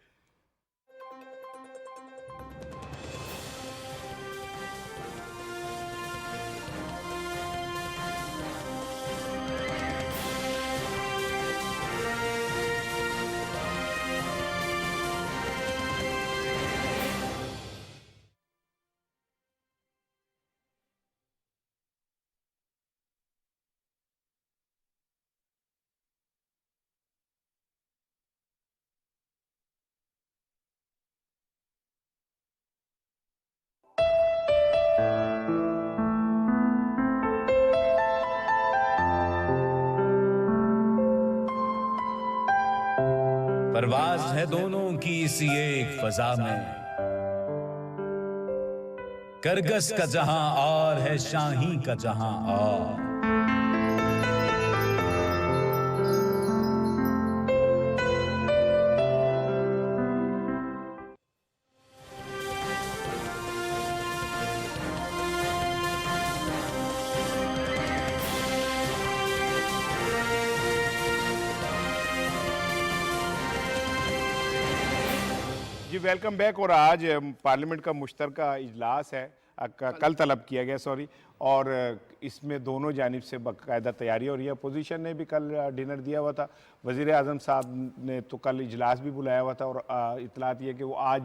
परवाज है दोनों की इसी एक फजा में, करगस का जहां और है शाही का जहां और। जी वेलकम बैक। और आज पार्लियामेंट का मुश्तरका इजलास है, कल तलब किया गया सॉरी, और इसमें दोनों जानिब से बाकायदा तैयारी हो रही है। अपोजिशन ने भी कल डिनर दिया हुआ था, वज़ीर आज़म साहब ने तो कल इजलास भी बुलाया हुआ था, और इतलात ये कि वो आज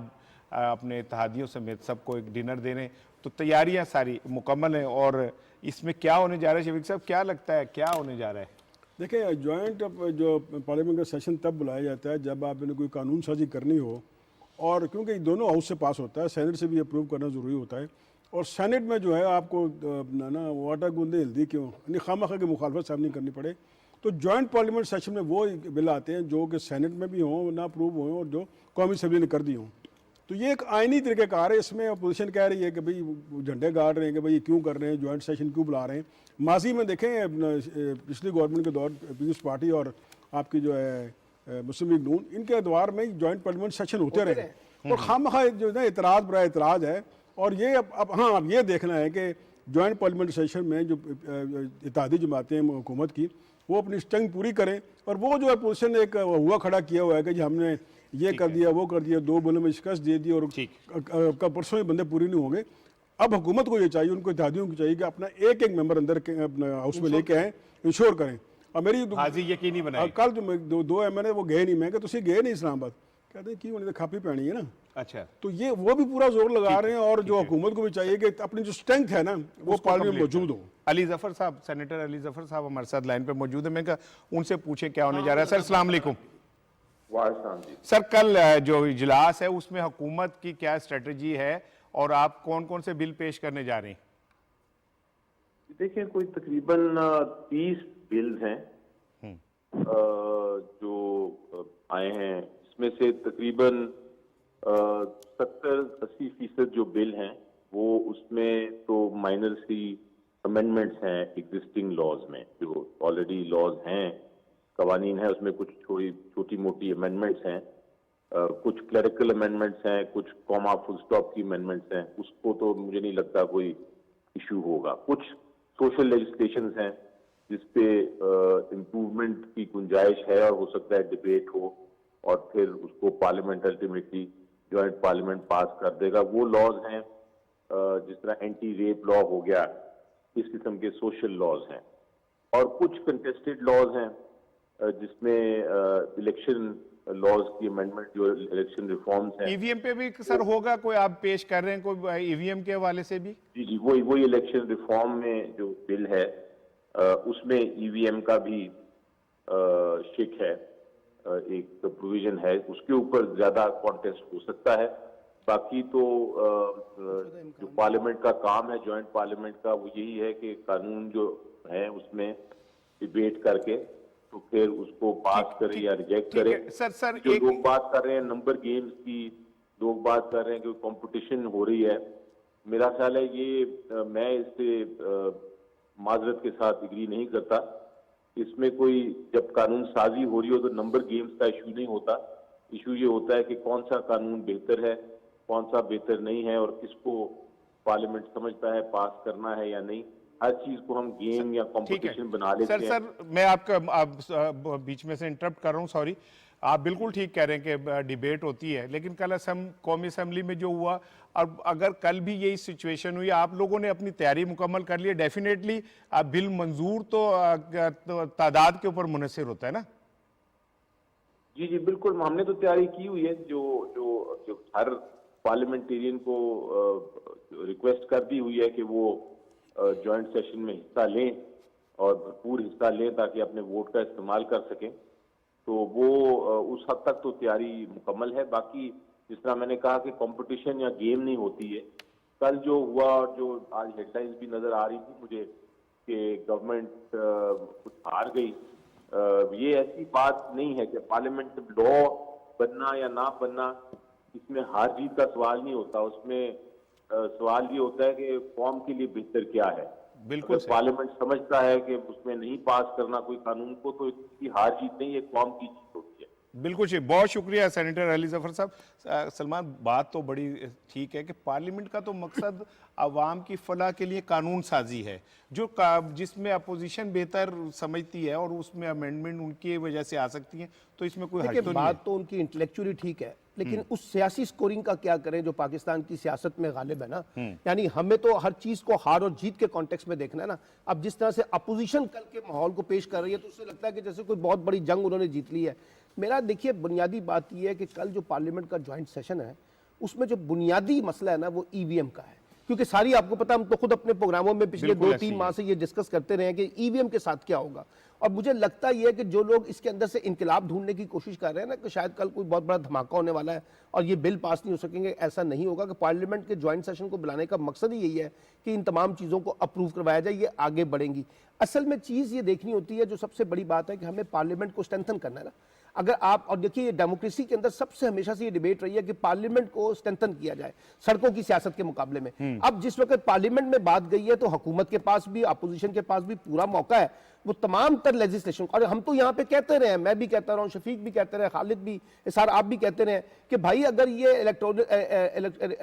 अपने इत्तेहादियों समेत सबको एक डिनर दे रहे हैं। तो तैयारियाँ सारी मुकम्मल हैं। और इसमें क्या होने जा रहा है शफीक साहब, क्या लगता है क्या होने जा रहा है? देखिए, जॉइंट जो पार्लियामेंट का सेशन तब बुलाया जाता है जब आपने कोई कानून साजी करनी हो, और क्योंकि दोनों हाउस से पास होता है, सेनेट से भी अप्रूव करना ज़रूरी होता है। और सेनेट में जो है आपको ना वाटर गूंदे हल्दी क्यों यानी खामखा की मुखालफत साहब नहीं करनी पड़े। तो जॉइंट पार्लियामेंट सेशन में वो बिल आते हैं जो कि सेनेट में भी हों, ना अप्रूव हों, और जो कौमी असम्बली ने कर दी हों। तो ये एक आइनी तरीक़ेकार है। इसमें अपोजिशन कह रही है कि भाई झंडे गाड़ रहे हैं कि भाई ये क्यों कर रहे हैं, जॉइंट सेशन क्यों बुला रहे हैं। माजी में देखें पिछली गवर्नमेंट के दौर पीपल्स पार्टी और आपकी जो है मुस्लिम लीग नून, इनके अदवार में जॉइंट पार्लियामेंट सेशन होते रहे, और खामखा जो है इतराज़ बड़ा इतराज़ है। और ये अब हाँ, अब ये देखना है कि जॉइंट पार्लियामेंट सेशन में जो इत्तेहादी जमातें हुकूमत की, वो अपनी स्ट्रेंथ पूरी करें। और वो जो अपोजिशन ने एक हुआ खड़ा किया हुआ है कि जी हमने ये कर दिया वो कर दिया, 2 बिलों में शिकस्त दे दी, और परसों में बंदे पूरी नहीं होंगे। अब हुकूमत को ये चाहिए, उनको इत्तेहादियों को चाहिए कि अपना एक एक मेंबर अंदर के अपना हाउस में लेके आए, इंश्योर करें। और मेरी यकीनी बनाए। कल जो दो MLA वो गए नहीं, मैं कि तुसी गए नहीं इस्लामाबाद, कहते हैं कि उन्हें खापी पैनी है ना। अच्छा, तो ये वो भी पूरा जोर लगा रहे हैं। और जो हुकूमत को भी चाहिए कि अपनी जो स्ट्रेंथ है ना वो पार्लियामेंट में मौजूद हो। अली जफर साहब, सेनेटर अली जफर साहब हमारे साथ लाइन पे मौजूद है, मैं कहा उनसे पूछे क्या होने जा रहा है। सर अस्सलाम वालेकुम। सर कल जो इजलास है उसमें हुकूमत की क्या स्ट्रेटजी है, और आप कौन कौन से बिल पेश करने जा रहे हैं? देखिए, कोई तकरीबन 30 बिल्स हैं जो आए हैं। इसमें से तकरीबन 70-80% जो बिल हैं वो उसमें तो माइनर सी अमेंडमेंट्स हैं एग्जिस्टिंग लॉज में, जो ऑलरेडी लॉज हैं, कवानीन है, उसमें कुछ छोटी मोटी अमेंडमेंट्स हैं, कुछ क्लरिकल अमेंडमेंट्स हैं, कुछ कॉमा फुल स्टॉप की अमेंडमेंट्स हैं। उसको तो मुझे नहीं लगता कोई इशू होगा। कुछ सोशल लेजिस्लेशंस हैं जिसपे इम्प्रूवमेंट की गुंजाइश है, और हो सकता है डिबेट हो और फिर उसको पार्लियामेंट अल्टीमेटली जॉइंट पार्लियामेंट पास कर देगा। वो लॉज हैं जिस तरह एंटी रेप लॉ हो गया, इस किस्म के सोशल लॉज हैं। और कुछ कंटेस्टेड लॉज हैं जिसमें इलेक्शन लॉज की अमेंडमेंट, जो इलेक्शन रिफॉर्म्स हैं। ईवीएम पे भी सर होगा कोई, आप पेश कर रहे हैं कोई ईवीएम के हवाले से भी? जी, वही इलेक्शन रिफॉर्म में जो बिल है उसमें ईवीएम का भी शिक है, एक प्रोविजन है, उसके ऊपर ज्यादा कॉन्टेस्ट हो सकता है। बाकी तो जो पार्लियामेंट का काम है, जॉइंट पार्लियामेंट का, वो यही है कि कानून जो है उसमें डिबेट करके तो फिर उसको पास करे या रिजेक्ट करे। सर जो लोग बात कर रहे हैं नंबर गेम्स की, लोग बात कर रहे हैं कि कंपटीशन हो रही है, मेरा ख्याल है ये मैं इससे माजरत के साथ एग्री नहीं करता। इसमें कोई जब कानून साजी हो रही हो तो नंबर गेम्स का इशू नहीं होता। इशू ये होता है कि कौन सा कानून बेहतर है, कौन सा बेहतर नहीं है और किसको पार्लियामेंट समझता है पास करना है या नहीं। हर चीज को हम गेम या कंपटीशन बना लेते हैं। सर मैं आपका बीच में से इंटरप्ट कर रहा हूँ, सॉरी। आप बिल्कुल ठीक कह रहे हैं कि डिबेट होती है, लेकिन कल कौमी असम्बली में जो हुआ, और अगर कल भी यही सिचुएशन हुई, आप लोगों ने अपनी तैयारी मुकम्मल कर ली है, डेफिनेटली बिल मंजूर तो तादाद के ऊपर मुनसर होता है ना? जी जी बिल्कुल, हमने तो तैयारी की हुई है। जो जो जो हर पार्लियामेंटेरियन को रिक्वेस्ट कर दी हुई है कि वो जॉइंट सेशन में हिस्सा लें और भरपूर हिस्सा लें ताकि अपने वोट का इस्तेमाल कर सकें। तो वो उस हद तक तो तैयारी मुकम्मल है। बाकी जिस तरह मैंने कहा कि कंपटीशन या गेम नहीं होती है, कल जो हुआ और जो आज हेडलाइंस भी नजर आ रही थी मुझे कि गवर्नमेंट कुछ हार गई, ये ऐसी बात नहीं है कि पार्लियामेंट लॉ बनना या ना बनना, इसमें हार जीत का सवाल नहीं होता। उसमें सवाल ये होता है कि कौम के लिए बेहतर क्या है। बिल्कुल पार्लियामेंट समझता है कि उसमें नहीं पास करना कोई कानून को, तो इसकी हार जीत नहीं, ये कौम की जीत होती है। बिल्कुल जी, बहुत शुक्रिया सेनेटर अली जफर साहब। सलमान, बात तो बड़ी ठीक है कि पार्लियामेंट का तो मकसद आवाम की फलाह के लिए कानून साजी है, जो जिसमें अपोजिशन बेहतर समझती है और उसमें अमेंडमेंट उनकी वजह से आ सकती है, तो इसमें कोई हर्ज तो नहीं बात है। तो उनकी इंटेलेक्चुअली ठीक है, लेकिन उस सियासी स्कोरिंग का क्या करें जो पाकिस्तान की सियासत में गालिब है ना। यानी हमें तो हर चीज को हार और जीत के कॉन्टेक्स्ट में देखना है ना। अब जिस तरह से अपोजिशन कल के माहौल को पेश कर रही है, तो उससे लगता है कि जैसे कोई बहुत बड़ी जंग उन्होंने जीत ली है। मेरा देखिए बुनियादी बात यह है कि कल जो पार्लियामेंट का ज्वाइंट सेशन है, उसमें जो बुनियादी मसला है ना वो ईवीएम का है। क्योंकि सारी आपको पता, हम तो खुद अपने प्रोग्रामों में पिछले 2-3 माह से ये डिस्कस करते रहे हैं कि ईवीएम के साथ क्या होगा। और मुझे लगता यह है कि जो लोग इसके अंदर से इनकलाब ढूंढने की कोशिश कर रहे हैं ना कि शायद कल कोई बहुत बड़ा धमाका होने वाला है और ये बिल पास नहीं हो सकेंगे, ऐसा नहीं होगा। कि पार्लियामेंट के ज्वाइंट सेशन को बुलाने का मकसद ही यही है कि इन तमाम चीज़ों को अप्रूव करवाया जाए, ये आगे बढ़ेंगी। असल में चीज़ ये देखनी होती है, जो सबसे बड़ी बात है कि हमें पार्लियामेंट को स्ट्रेंथन करना है ना। अगर आप, और देखिए डेमोक्रेसी के अंदर सबसे हमेशा से ये डिबेट रही है कि पार्लियामेंट को स्ट्रेंथन किया जाए सड़कों की सियासत के मुकाबले में। अब जिस वक्त पार्लियामेंट में बात गई है, तो हुकूमत के पास भी, अपोजिशन के पास भी पूरा मौका है वो तमाम तर लेजिस्लेशन। और हम तो यहाँ पे कहते रहे, मैं भी कहता रहा हूँ, शफीक भी कहते रहे, खालिद भी, इसार आप भी कहते रहे कि भाई अगर ये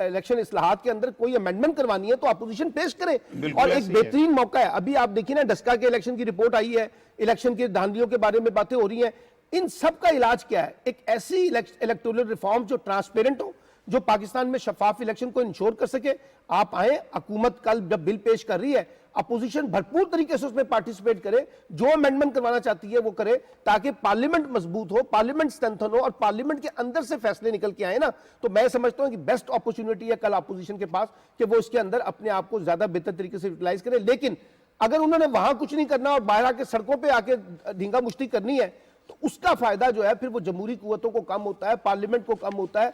इलेक्शन इस्लाहात के अंदर कोई अमेंडमेंट करवानी है तो अपोजिशन पेश करे। और एक बेहतरीन मौका है। अभी आप देखिए ना, डस्का के इलेक्शन की रिपोर्ट आई है, इलेक्शन के धांधलियों के बारे में बातें हो रही हैं। इन सब का इलाज क्या है? एक ऐसी इलेक्टोरल रिफॉर्म जो ट्रांसपेरेंट हो, जो पाकिस्तान में शफाफ इलेक्शन को इंश्योर कर सके। आप आए, हुकूमत कल जब बिल पेश कर रही है, अपोजिशन भरपूर तरीके से उसमें पार्टिसिपेट करे, जो अमेंडमेंट करवाना चाहती है वो करे, ताकि पार्लियामेंट मजबूत हो, पार्लियामेंट स्ट्रेंथन हो और पार्लियामेंट के अंदर से फैसले निकल के आए ना। तो मैं समझता हूं कि बेस्ट अपॉर्चुनिटी है कल अपोजिशन के पास कि वो इसके अंदर अपने आप को ज्यादा बेहतर तरीके से यूटिलाइज करे। लेकिन अगर उन्होंने वहां कुछ नहीं करना और बाहर आके सड़कों पर आके धींगा मुश्ती करनी है, तो उसका फायदा जो है फिर वो जमहूरी कुव्वतों को कम होता है, पार्लियामेंट को कम होता है,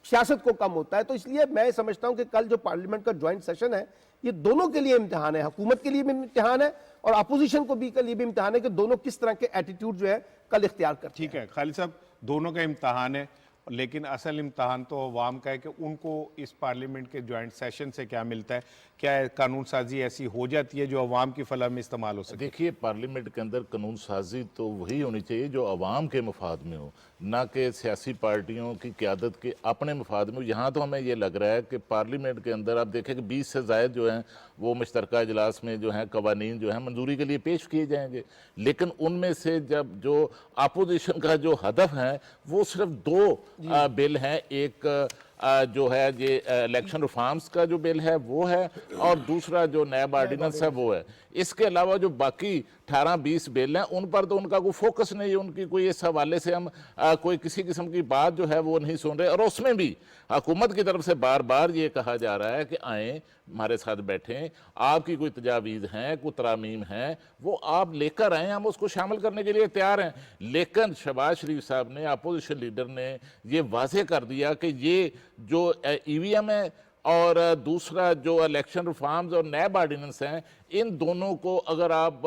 सियासत को कम होता है। तो इसलिए मैं समझता हूं कि कल जो पार्लियामेंट का ज्वाइंट सेशन है, ये दोनों के लिए इम्तिहान है, हुकूमत के लिए भी इम्तिहान है और अपोजिशन को भी के लिए भी इम्तिहान है कि दोनों किस तरह के एटीट्यूड जो है कल इख्तियार करते हैं। ठीक है खालिद साहब, दोनों का इम्तिहान है, लेकिन असल इम्तिहान तो अवाम का है कि उनको इस पार्लियामेंट के ज्वाइंट सेशन से क्या मिलता है, क्या कानून साजी ऐसी हो जाती है जो अवाम की फलाह में इस्तेमाल हो सके। देखिए, पार्लियामेंट के अंदर कानून साजी तो वही होनी चाहिए जो अवाम के मफाद में हो, ना कि सियासी पार्टियों की क़यादत के अपने मफाद में हो। यहाँ तो हमें ये लग रहा है कि पार्लियामेंट के अंदर आप देखें कि 20 से ज़ायद जो हैं वो मुश्तरका इजलास में जो हैं कवानीन जो हैं मंजूरी के लिए पेश किए जाएंगे, लेकिन उनमें से जब जो अपोजिशन का जो हदफ है वो सिर्फ 2 बिल हैं। एक जो है ये इलेक्शन रिफॉर्म्स का जो बिल है वो है और दूसरा जो नैब ऑर्डिनेंस है वो है। इसके अलावा जो बाकी 18-20 बिल हैं उन पर तो उनका कोई फोकस नहीं है, उनकी कोई इस हवाले से हम कोई किसी किस्म की बात जो है वो नहीं सुन रहे। और उसमें भी हुकूमत की तरफ से बार बार ये कहा जा रहा है कि आएँ हमारे साथ बैठें, आपकी कोई तजावीज़ हैं, कोई तरामीम हैं, वो आप लेकर आएँ, हम उसको शामिल करने के लिए तैयार हैं। लेकिन शहबाज शरीफ साहब ने, अपोजिशन लीडर ने ये वाज़ेह कर दिया कि ये जो EVM है और दूसरा जो इलेक्शन रिफॉर्म्स और नैब ऑर्डिनेंस हैं, इन दोनों को अगर आप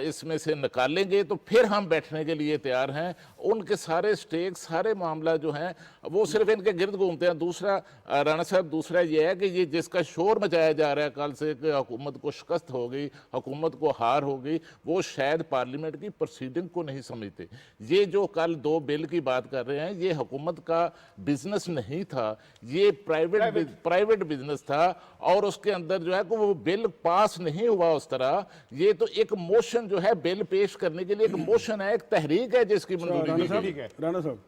इसमें से निकालेंगे तो फिर हम बैठने के लिए तैयार हैं। उनके सारे स्टेक, सारे मामला जो हैं वो सिर्फ इनके गिर्द घूमते हैं। दूसरा राणा साहब, दूसरा ये है कि ये जिसका शोर मचाया जा रहा है कल से कि हुकूमत को शिकस्त हो गई, हुकूमत को हार हो गई, वो शायद पार्लियामेंट की प्रोसीडिंग को नहीं समझते। ये जो कल 2 बिल की बात कर रहे हैं, ये हुकूमत का बिजनेस नहीं था, ये प्राइवेट बिजनेस था, और उसके अंदर जो है कि वो बिल पास नहीं हुआ उस तरह। ये तो एक मोशन जो है बिल पेश करने के लिए एक मोशन है, एक तहरीक है जिसकी मंजूरी है। राणा साहब,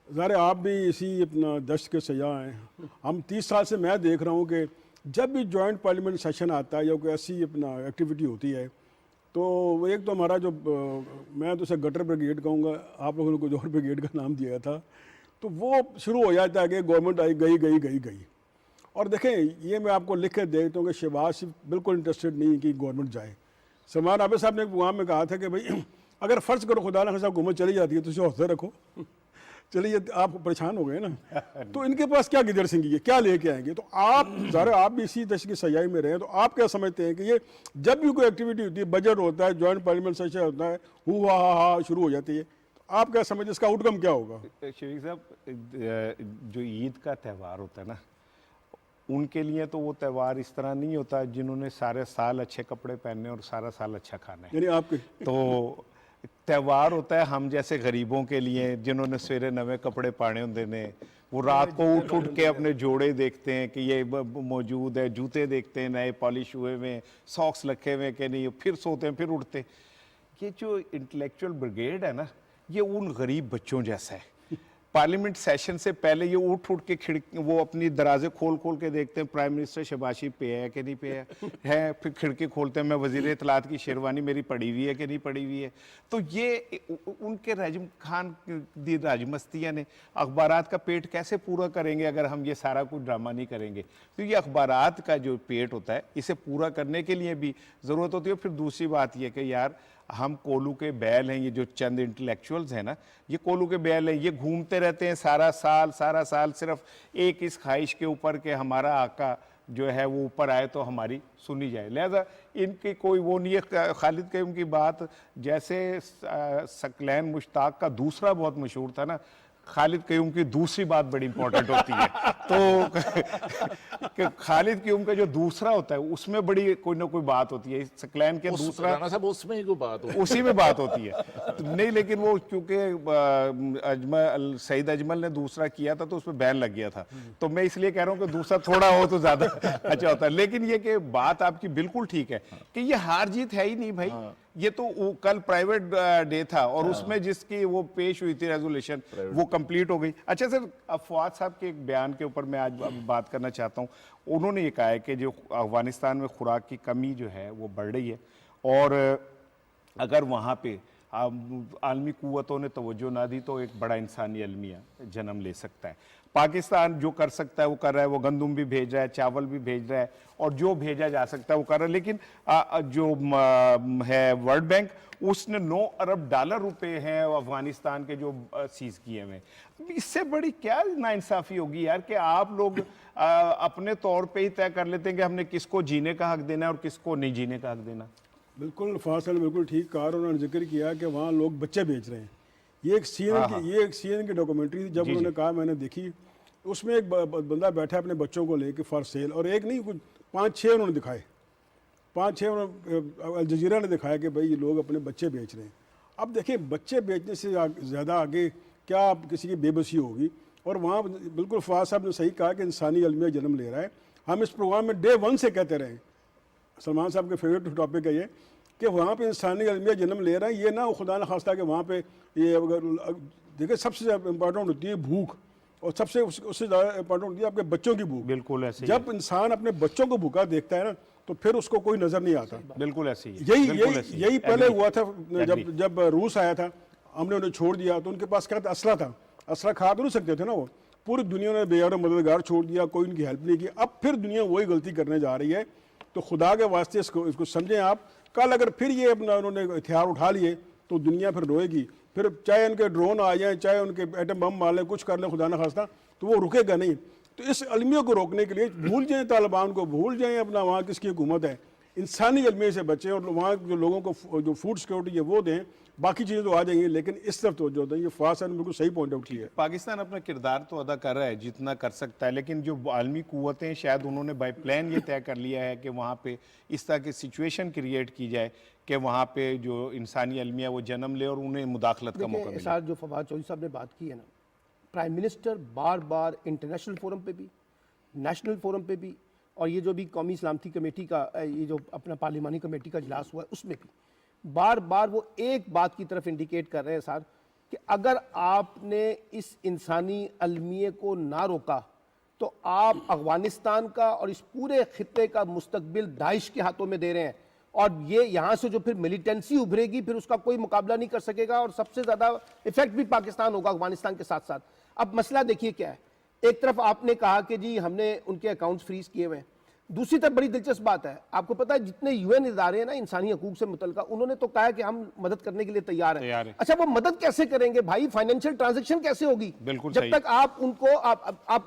ज़ाहिर आप भी इसी अपना दश्त के सयाह हैं। हम 30 साल से मैं देख रहा हूँ कि जब भी जॉइंट पार्लियामेंट सेशन आता है या कोई ऐसी अपना एक्टिविटी होती है, तो एक तो हमारा जो मैं तो उसे गटर ब्रिगेड कहूँगा, आप लोगों ने कुछ और ब्रिगेड का नाम दिया था, तो वो शुरू हो जाता है कि गवर्नमेंट आई गई। और देखें, ये मैं आपको लिख के दे देता हूँ कि शहबाज बिल्कुल इंटरेस्टेड नहीं है कि गवर्नमेंट जाए। सलमान आबिद साहब ने वहाँ में कहा था कि भाई अगर फ़र्ज़ करो खुदा ना खास्ता हुकूमत चली जाती है तो उसे हौसला रखो। चलिए, आप परेशान हो गए ना, तो इनके पास क्या गिदड़ सिंगी है, क्या लेके आएंगे? तो आप ज़रा आप भी इसी दश की सयाही में रहे, तो आप क्या समझते हैं कि ये जब भी कोई एक्टिविटी होती है, बजट होता है, जॉइंट पार्लियामेंट सेशन होता है, हुआ हा शुरू हो जाती है, तो आप क्या समझते, इसका आउटकम क्या होगा? शफीक साहब, जो ईद का त्यौहार होता है ना, उनके लिए तो वो त्यौहार इस तरह नहीं होता जिन्होंने सारे साल अच्छे कपड़े पहने और सारा साल अच्छा खाना है। यानी आपके तो त्यौहार होता है हम जैसे गरीबों के लिए, जिन्होंने सवेरे नवे कपड़े पाने होंगे ने, वो रात को उठ के अपने जोड़े देखते हैं कि ये मौजूद है, जूते देखते हैं नए पॉलिश हुए हुए, सॉक्स रखे हुए कि नहीं, फिर सोते हैं, फिर उठते। ये जो इंटेलेक्चुअल ब्रिगेड है ना, ये उन गरीब बच्चों जैसा है। पार्लियामेंट सेशन से पहले ये उठ के वो अपनी दराजे खोल के देखते हैं प्राइम मिनिस्टर शहबाज पे है कि नहीं पे है, फिर खिड़की खोलते हैं मैं वजीर इत्तलात की शेरवानी मेरी पड़ी हुई है कि नहीं पड़ी हुई है। तो ये उनके राजिम खान दी राजमस्तियाँ ने अखबारात का पेट कैसे पूरा करेंगे अगर हम ये सारा कुछ ड्रामा नहीं करेंगे। तो ये अखबारात का जो पेट होता है, इसे पूरा करने के लिए भी ज़रूरत होती है। फिर दूसरी बात यह कि यार हम कोलू के बैल हैं, ये जो चंद इंटेलेक्चुअल्स हैं ना, ये कोलू के बैल हैं, ये घूमते रहते हैं सारा साल सिर्फ एक इस ख्वाहिश के ऊपर कि हमारा आका जो है वो ऊपर आए तो हमारी सुनी जाए। लिहाजा इनकी कोई वो नहीं है। खालिद क़य्यूम की बात जैसे सकलैन मुश्ताक का दूसरा बहुत मशहूर था ना, खालिद क़य्यूम की दूसरी बात बड़ी इंपॉर्टेंट होती है। तो खालिद क़य्यूम का जो दूसरा होता है उसमें बड़ी कोई ना कोई बात होती है। सकलैन के दूसरा राणा साहब उसमें ही कोई बात होती है, उसी में बात होती है। तो नहीं, लेकिन वो क्योंकि सईद अजमल ने दूसरा किया था तो उसमें बैन लग गया था, तो मैं इसलिए कह रहा हूँ कि दूसरा थोड़ा हो तो ज्यादा अच्छा होता है। लेकिन ये कि बात आपकी बिल्कुल ठीक है कि ये हार जीत है ही नहीं भाई। ये तो कल प्राइवेट डे था और उसमें जिसकी वो पेश हुई थी रेजोल्यूशन, वो कंप्लीट हो गई। अच्छा सर, फवाद साहब के एक बयान के ऊपर मैं आज बात करना चाहता हूँ। उन्होंने ये कहा है कि जो अफगानिस्तान में खुराक की कमी जो है वो बढ़ रही है और अगर वहाँ पे आलमी कुव्वतों ने तवज्जो ना दी तो एक बड़ा इंसानी अलमिया जन्म ले सकता है। पाकिस्तान जो कर सकता है वो कर रहा है, वो गंदम भी भेज रहा है, चावल भी भेज रहा है और जो भेजा जा सकता है वो कर रहा है। लेकिन जो है वर्ल्ड बैंक, उसने 9 अरब डॉलर रुपए हैं अफगानिस्तान के जो सीज किए हुए। इससे बड़ी क्या नाइंसाफ़ी होगी यार कि आप लोग अपने तौर पे ही तय कर लेते हैं कि हमने किसको जीने का हक देना है और किसको नहीं जीने का हक देना। बिल्कुल फासल बिल्कुल ठीक कहा। उन्होंने जिक्र किया कि वहाँ लोग बच्चे बेच रहे हैं। ये एक CNN की डॉक्यूमेंट्री थी, जब उन्होंने कहा मैंने देखी, उसमें एक बंदा बैठा है अपने बच्चों को लेके फॉर सेल, और एक नहीं कुछ 5-6 उन्होंने दिखाए, 5-6 अल जजीरा ने दिखाया कि भाई ये लोग अपने बच्चे बेच रहे हैं। अब देखिए, बच्चे बेचने से ज़्यादा आगे क्या किसी की बेबसी होगी। और वहाँ बिल्कुल फवाद साहब ने सही कहा कि इंसानी अलमिया जन्म ले रहा है। हम इस प्रोग्राम में डे 1 से कहते रहे, सलमान साहब के फेवरेट टॉपिक है ये कि वहाँ पे इंसानी अलमिया जन्म ले रहा है। ये ना खुदा न खास्ता कि वहाँ पे ये देखिए सबसे ज़्यादा इंपॉर्टेंट होती है भूख, और सबसे उससे ज़्यादा इंपॉर्टेंट होती है आपके बच्चों की भूख। बिल्कुल ऐसे जब इंसान अपने बच्चों को भूखा देखता है ना तो फिर उसको कोई नज़र नहीं आता। बिल्कुल ऐसे ही यही पहले हुआ था जब रूस आया था, हमने उन्हें छोड़ दिया तो उनके पास क्या था, असला था। असला खा तो नहीं सकते थे ना, वो पूरी दुनिया ने बेयार मददगार छोड़ दिया, कोई उनकी हेल्प नहीं की। अब फिर दुनिया वही गलती करने जा रही है। तो खुदा के वास्ते इसको समझें आप। कल अगर फिर ये अपना उन्होंने हथियार उठा लिए तो दुनिया फिर रोएगी। फिर चाहे उनके ड्रोन आ जाएं, चाहे उनके एटम बम मार लें, कुछ कर लें खुदा न खास्ता, तो वो रुकेगा नहीं। तो इस अलमिया को रोकने के लिए भूल जाएं तालिबान को, भूल जाएं अपना वहाँ किसकी हुकूमत है, इंसानी अलमिया से बचें और वहाँ जो लोगों को जो फूड सिक्योरिटी है वो दें, बाकी चीज़ें तो आ जाएंगी, लेकिन इस तरफ तो जो दें। ये फास्ट ने बिल्कुल सही पॉइंट आउट किया है। पाकिस्तान अपना किरदार तो अदा कर रहा है जितना कर सकता है, लेकिन जो आलमी कुव्वतें शायद उन्होंने बाई प्लान ये तय कर लिया है कि वहाँ पे इस तरह की सिचुएशन क्रिएट की जाए कि वहाँ पे जो इंसानी अलमिया वो जन्म ले और उन्हें मुदाखलत का मौका मिले। साथ जो फवाद चौधरी साहब ने बात की है ना, प्राइम मिनिस्टर बार बार इंटरनेशनल फोरम पे भी, नेशनल फोरम पे भी, और ये जो भी कौमी सलामती कमेटी का ये जो अपना पार्लिमानी कमेटी का इजलास हुआ है उसमें भी बार बार वो एक बात की तरफ इंडिकेट कर रहे हैं सर कि अगर आपने इस इंसानी अलमिये को ना रोका तो आप अफगानिस्तान का और इस पूरे खित्ते का मुस्तकबिल दाइश के हाथों में दे रहे हैं, और ये यहाँ से जो फिर मिलिटेंसी उभरेगी फिर उसका कोई मुकाबला नहीं कर सकेगा, और सबसे ज़्यादा इफेक्ट भी पाकिस्तान होगा अफगानिस्तान के साथ साथ। अब मसला देखिए क्या है, एक तरफ आपने कहा कि जी हमने उनके अकाउंट्स फ्रीज किए हुए हैं, दूसरी तरफ बड़ी दिलचस्प बात है, आपको पता है जितने यूएन इदारे हैं ना इंसानी हकूक से मुतल्लिका, उन्होंने तो कहा है कि हम मदद करने के लिए तैयार हैं। अच्छा, वो मदद कैसे करेंगे भाई, फाइनेंशियल ट्रांजैक्शन कैसे होगी जब तक आप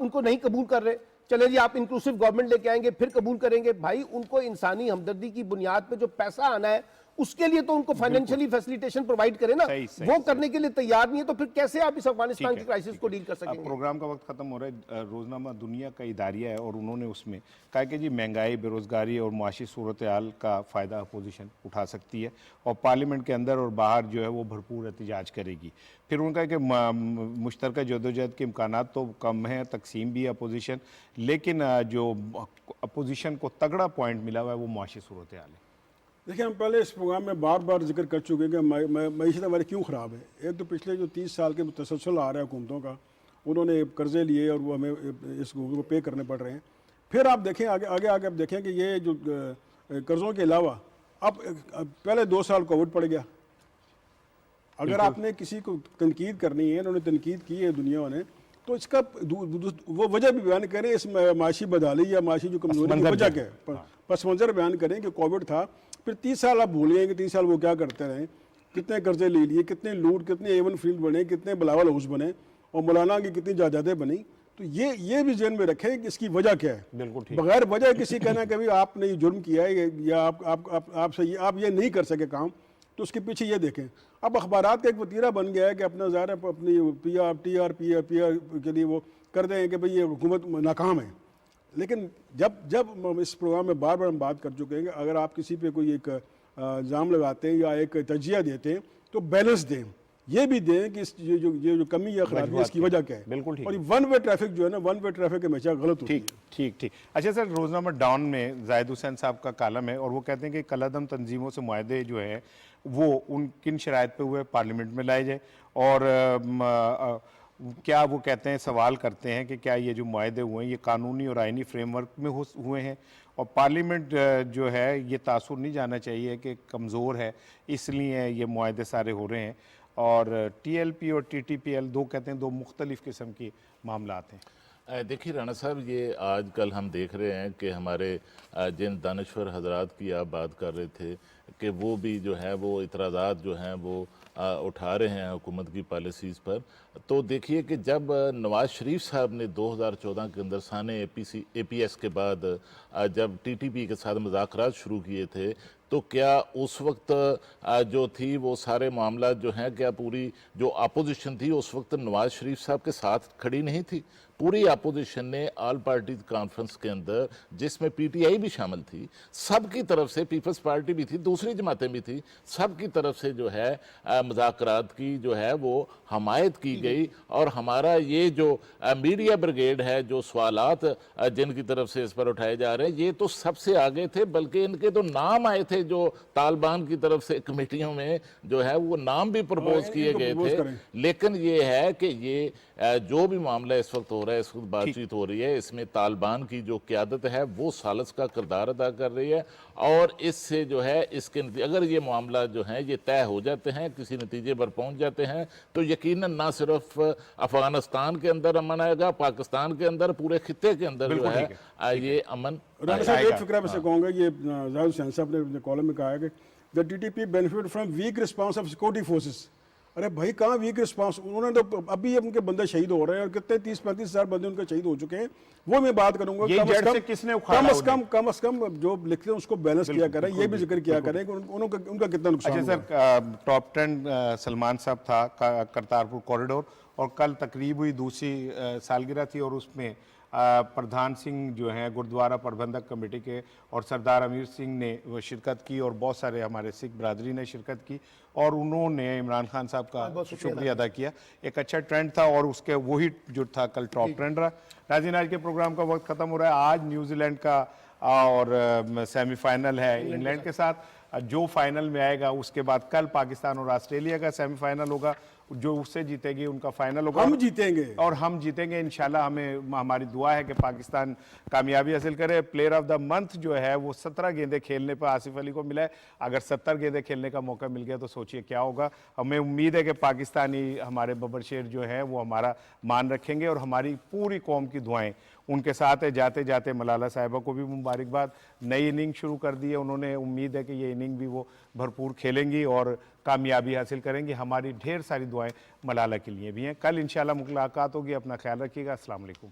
उनको नहीं कबूल कर रहे। चले जी आप इंक्लूसिव गवर्नमेंट लेके आएंगे फिर कबूल करेंगे, भाई उनको इंसानी हमदर्दी की बुनियाद पे जो पैसा आना है उसके लिए तो उनको फाइनेंशियली फैसिलिटेशन प्रोवाइड करें ना, वो करने के लिए तैयार नहीं है, तो फिर कैसे आप इस अफगानिस्तान की क्राइसिस को डील कर सकेंगे। प्रोग्राम का वक्त खत्म हो रहा है। रोजनामा दुनिया का इदारिया है और उन्होंने उसमें कहा कि जी महंगाई, बेरोजगारी और मुआशी सूरत हाल का फ़ायदा अपोजिशन उठा सकती है और पार्लियामेंट के अंदर और बाहर जो है वो भरपूर एहतजाज करेगी। फिर उनका कि मुश्तरका जदोजहद के इम्कानात तो कम हैं, तकसीम भी है अपोजिशन, लेकिन जो अपोजिशन को तगड़ा पॉइंट मिला हुआ है वो मुआशी सूरत हाल है। देखिए, हम पहले इस प्रोग्राम में बार बार जिक्र कर चुके हैं कि मईशत हमारी क्यों ख़राब है। एक तो पिछले जो 30 साल के तसलसल आ रहा है हुकूमतों का, उन्होंने कर्ज़े लिए और वो हमें इस को पे करने पड़ रहे हैं। फिर आप देखें आगे आप देखें कि ये जो कर्ज़ों के अलावा अब पहले 2 साल कोविड पड़ गया। अगर आपने किसी को तनकीद करनी है, उन्होंने तनकीद की है दुनिया ने, तो इसका वो वजह भी बयान करें, इस माशी बदहाली या माशी जो कमजोरी की वजह क्या है, पस मंज़र बयान करें कि कोविड था। फिर 30 साल आप भूल गए कि 30 साल वो क्या करते रहे, कितने कर्जे ले लिए, कितने लूट, कितने एवन फील्ड बने, कितने बिलावल हाउस बने और मौलाना की कितनी जायदादें बनी। तो ये भी जहन में रखें कि इसकी वजह क्या है। बिल्कुल ठीक। बगैर वजह किसी कहना कि भाई आपने ये जुर्म किया है या आप ये नहीं कर सके काम, तो उसके पीछे ये देखें। अब अखबारात का एक वतीरा बन गया है कि अपना ज़ाहिर अपनी PR के लिए वो कर दें कि भाई ये हुकूमत नाकाम है। लेकिन जब इस प्रोग्राम में बार बार हम बात कर चुके हैं कि अगर आप किसी पे कोई एक इल्ज़ाम लगाते हैं या एक तजिया देते हैं तो बैलेंस दें, ये भी दें कि ये जो कमी या खराबी है इसकी वजह क्या है। बिल्कुल ठीक। और वन वे ट्रैफिक जो है ना, वन वे ट्रैफिक हमेशा गलत होती है। ठीक। अच्छा सर, रोजनामा डाउन में जाहिद हुसैन साहब का कालम है और वो कहते हैं कि कलअदम तंजीमों से मुआहदे जो है वो उन किन शराइत पे हुए पार्लियामेंट में लाए जाए, और क्या वो कहते हैं, सवाल करते हैं कि क्या ये जो मुआहदे हुए हैं ये कानूनी और आइनी फ्रेमवर्क में हुए हैं, और पार्लियामेंट जो है ये तासुर नहीं जाना चाहिए कि कमज़ोर है इसलिए ये मुआहदे सारे हो रहे हैं। और TLP और TTPL दो कहते हैं दो मुख्तलिफ किस्म की मामलात हैं। देखिए राणा साहब, ये आजकल हम देख रहे हैं कि हमारे जिन दानश्वर हजरात की आप बात कर रहे थे कि वो भी जो है वो इतराज़ात जो हैं वो उठा रहे हैं हुकूमत की पॉलिसीज़ पर। तो देखिए कि जब नवाज़ शरीफ साहब ने 2014 के अंदर साने APS के बाद जब TTP के साथ मुज़ाकरात शुरू किए थे, तो क्या उस वक्त जो थी वो सारे मामला जो हैं, क्या पूरी जो अपोजिशन थी उस वक्त नवाज़ शरीफ साहब के साथ खड़ी नहीं थी? पूरी अपोजिशन ने ऑल पार्टी कॉन्फ्रेंस के अंदर, जिसमें PTI भी शामिल थी, सबकी तरफ से, पीपल्स पार्टी भी थी, दूसरी जमातें भी थी, सबकी तरफ से जो है मुज़ाकरात की जो है वो हमायत की गई। और हमारा ये जो मीडिया ब्रिगेड है, जो सवालात जिनकी तरफ से इस पर उठाए जा रहे हैं, ये तो सबसे आगे थे, बल्कि इनके तो नाम आए थे जो तालिबान की तरफ से कमेटियों में जो है वो नाम भी प्रपोज किए गए थे। लेकिन ये है कि ये जो भी मामला इस वक्त हो रहा है, इस वक्त बातचीत हो रही है, इसमें तालिबान की जो क़यादत है वो सालस का किरदार अदा कर रही है। और इससे जो है इसके अगर ये मामला जो है ये तय हो जाते हैं, किसी नतीजे पर पहुंच जाते हैं, तो यकीनन ना सिर्फ अफगानिस्तान के अंदर अमन आएगा, पाकिस्तान के अंदर, पूरे खित्ते के अंदर जो है ये अमन। एक फिक्रा में से कहूँगा, ये जाहिद हुसैन साहब ने अपने कॉलम में कहा है कि the TTP benefit from weak response of security forces. अरे भाई कहाँ वीक रिस्पांस, उन्होंने तो अभी उनके बंदे शहीद हो रहे हैं और कितने 30-35 हजार बंदे उनके शहीद हो चुके हैं। वो मैं बात करूंगा ये जड़ से किसने उखाड़ा कम से कम जो लिखते हैं उसको बैलेंस किया करें, ये भी जिक्र किया करें कि उनका कितना नुकसान अच्छा सर, टॉप 10 सलमान साहब था करतारपुर कॉरिडोर, और कल तकरीब हुई, दूसरी सालगिरह थी, और उसमें प्रधान सिंह जो हैं गुरुद्वारा प्रबंधक कमेटी के और सरदार अमीर सिंह ने वो शिरकत की, और बहुत सारे हमारे सिख बरादरी ने शिरकत की, और उन्होंने इमरान खान साहब का शुक्रिया अदा किया। एक अच्छा ट्रेंड था, और उसके वही जो था कल टॉप ट्रेंड रहा। नाज़रीन, आज के प्रोग्राम का वक्त ख़त्म हो रहा है। आज न्यूजीलैंड का और सेमीफाइनल है इंग्लैंड के साथ, जो फाइनल में आएगा उसके बाद कल पाकिस्तान और ऑस्ट्रेलिया का सेमीफाइनल होगा, जो उससे जीतेगी उनका फाइनल होगा। हम जीतेंगे और हम जीतेंगे इंशाल्लाह। हमारी दुआ है कि पाकिस्तान कामयाबी हासिल करे। प्लेयर ऑफ द मंथ जो है वो 17 गेंदें खेलने पर आसिफ अली को मिला है। अगर 70 गेंदें खेलने का मौका मिल गया तो सोचिए क्या होगा। हमें उम्मीद है कि पाकिस्तानी हमारे बब्बर शेर जो है वो हमारा मान रखेंगे, और हमारी पूरी कौम की दुआएं उनके साथ है। जाते जाते मलाला साहिबा को भी मुबारकबाद, नई इनिंग शुरू कर दी है उन्होंने। उम्मीद है कि ये इनिंग भी वो भरपूर खेलेंगी और कामयाबी हासिल करेंगी। हमारी ढेर सारी दुआएं मलाला के लिए भी हैं। कल इंशाल्लाह मुलाकात होगी। अपना ख्याल रखिएगा। अस्सलाम वालेकुम।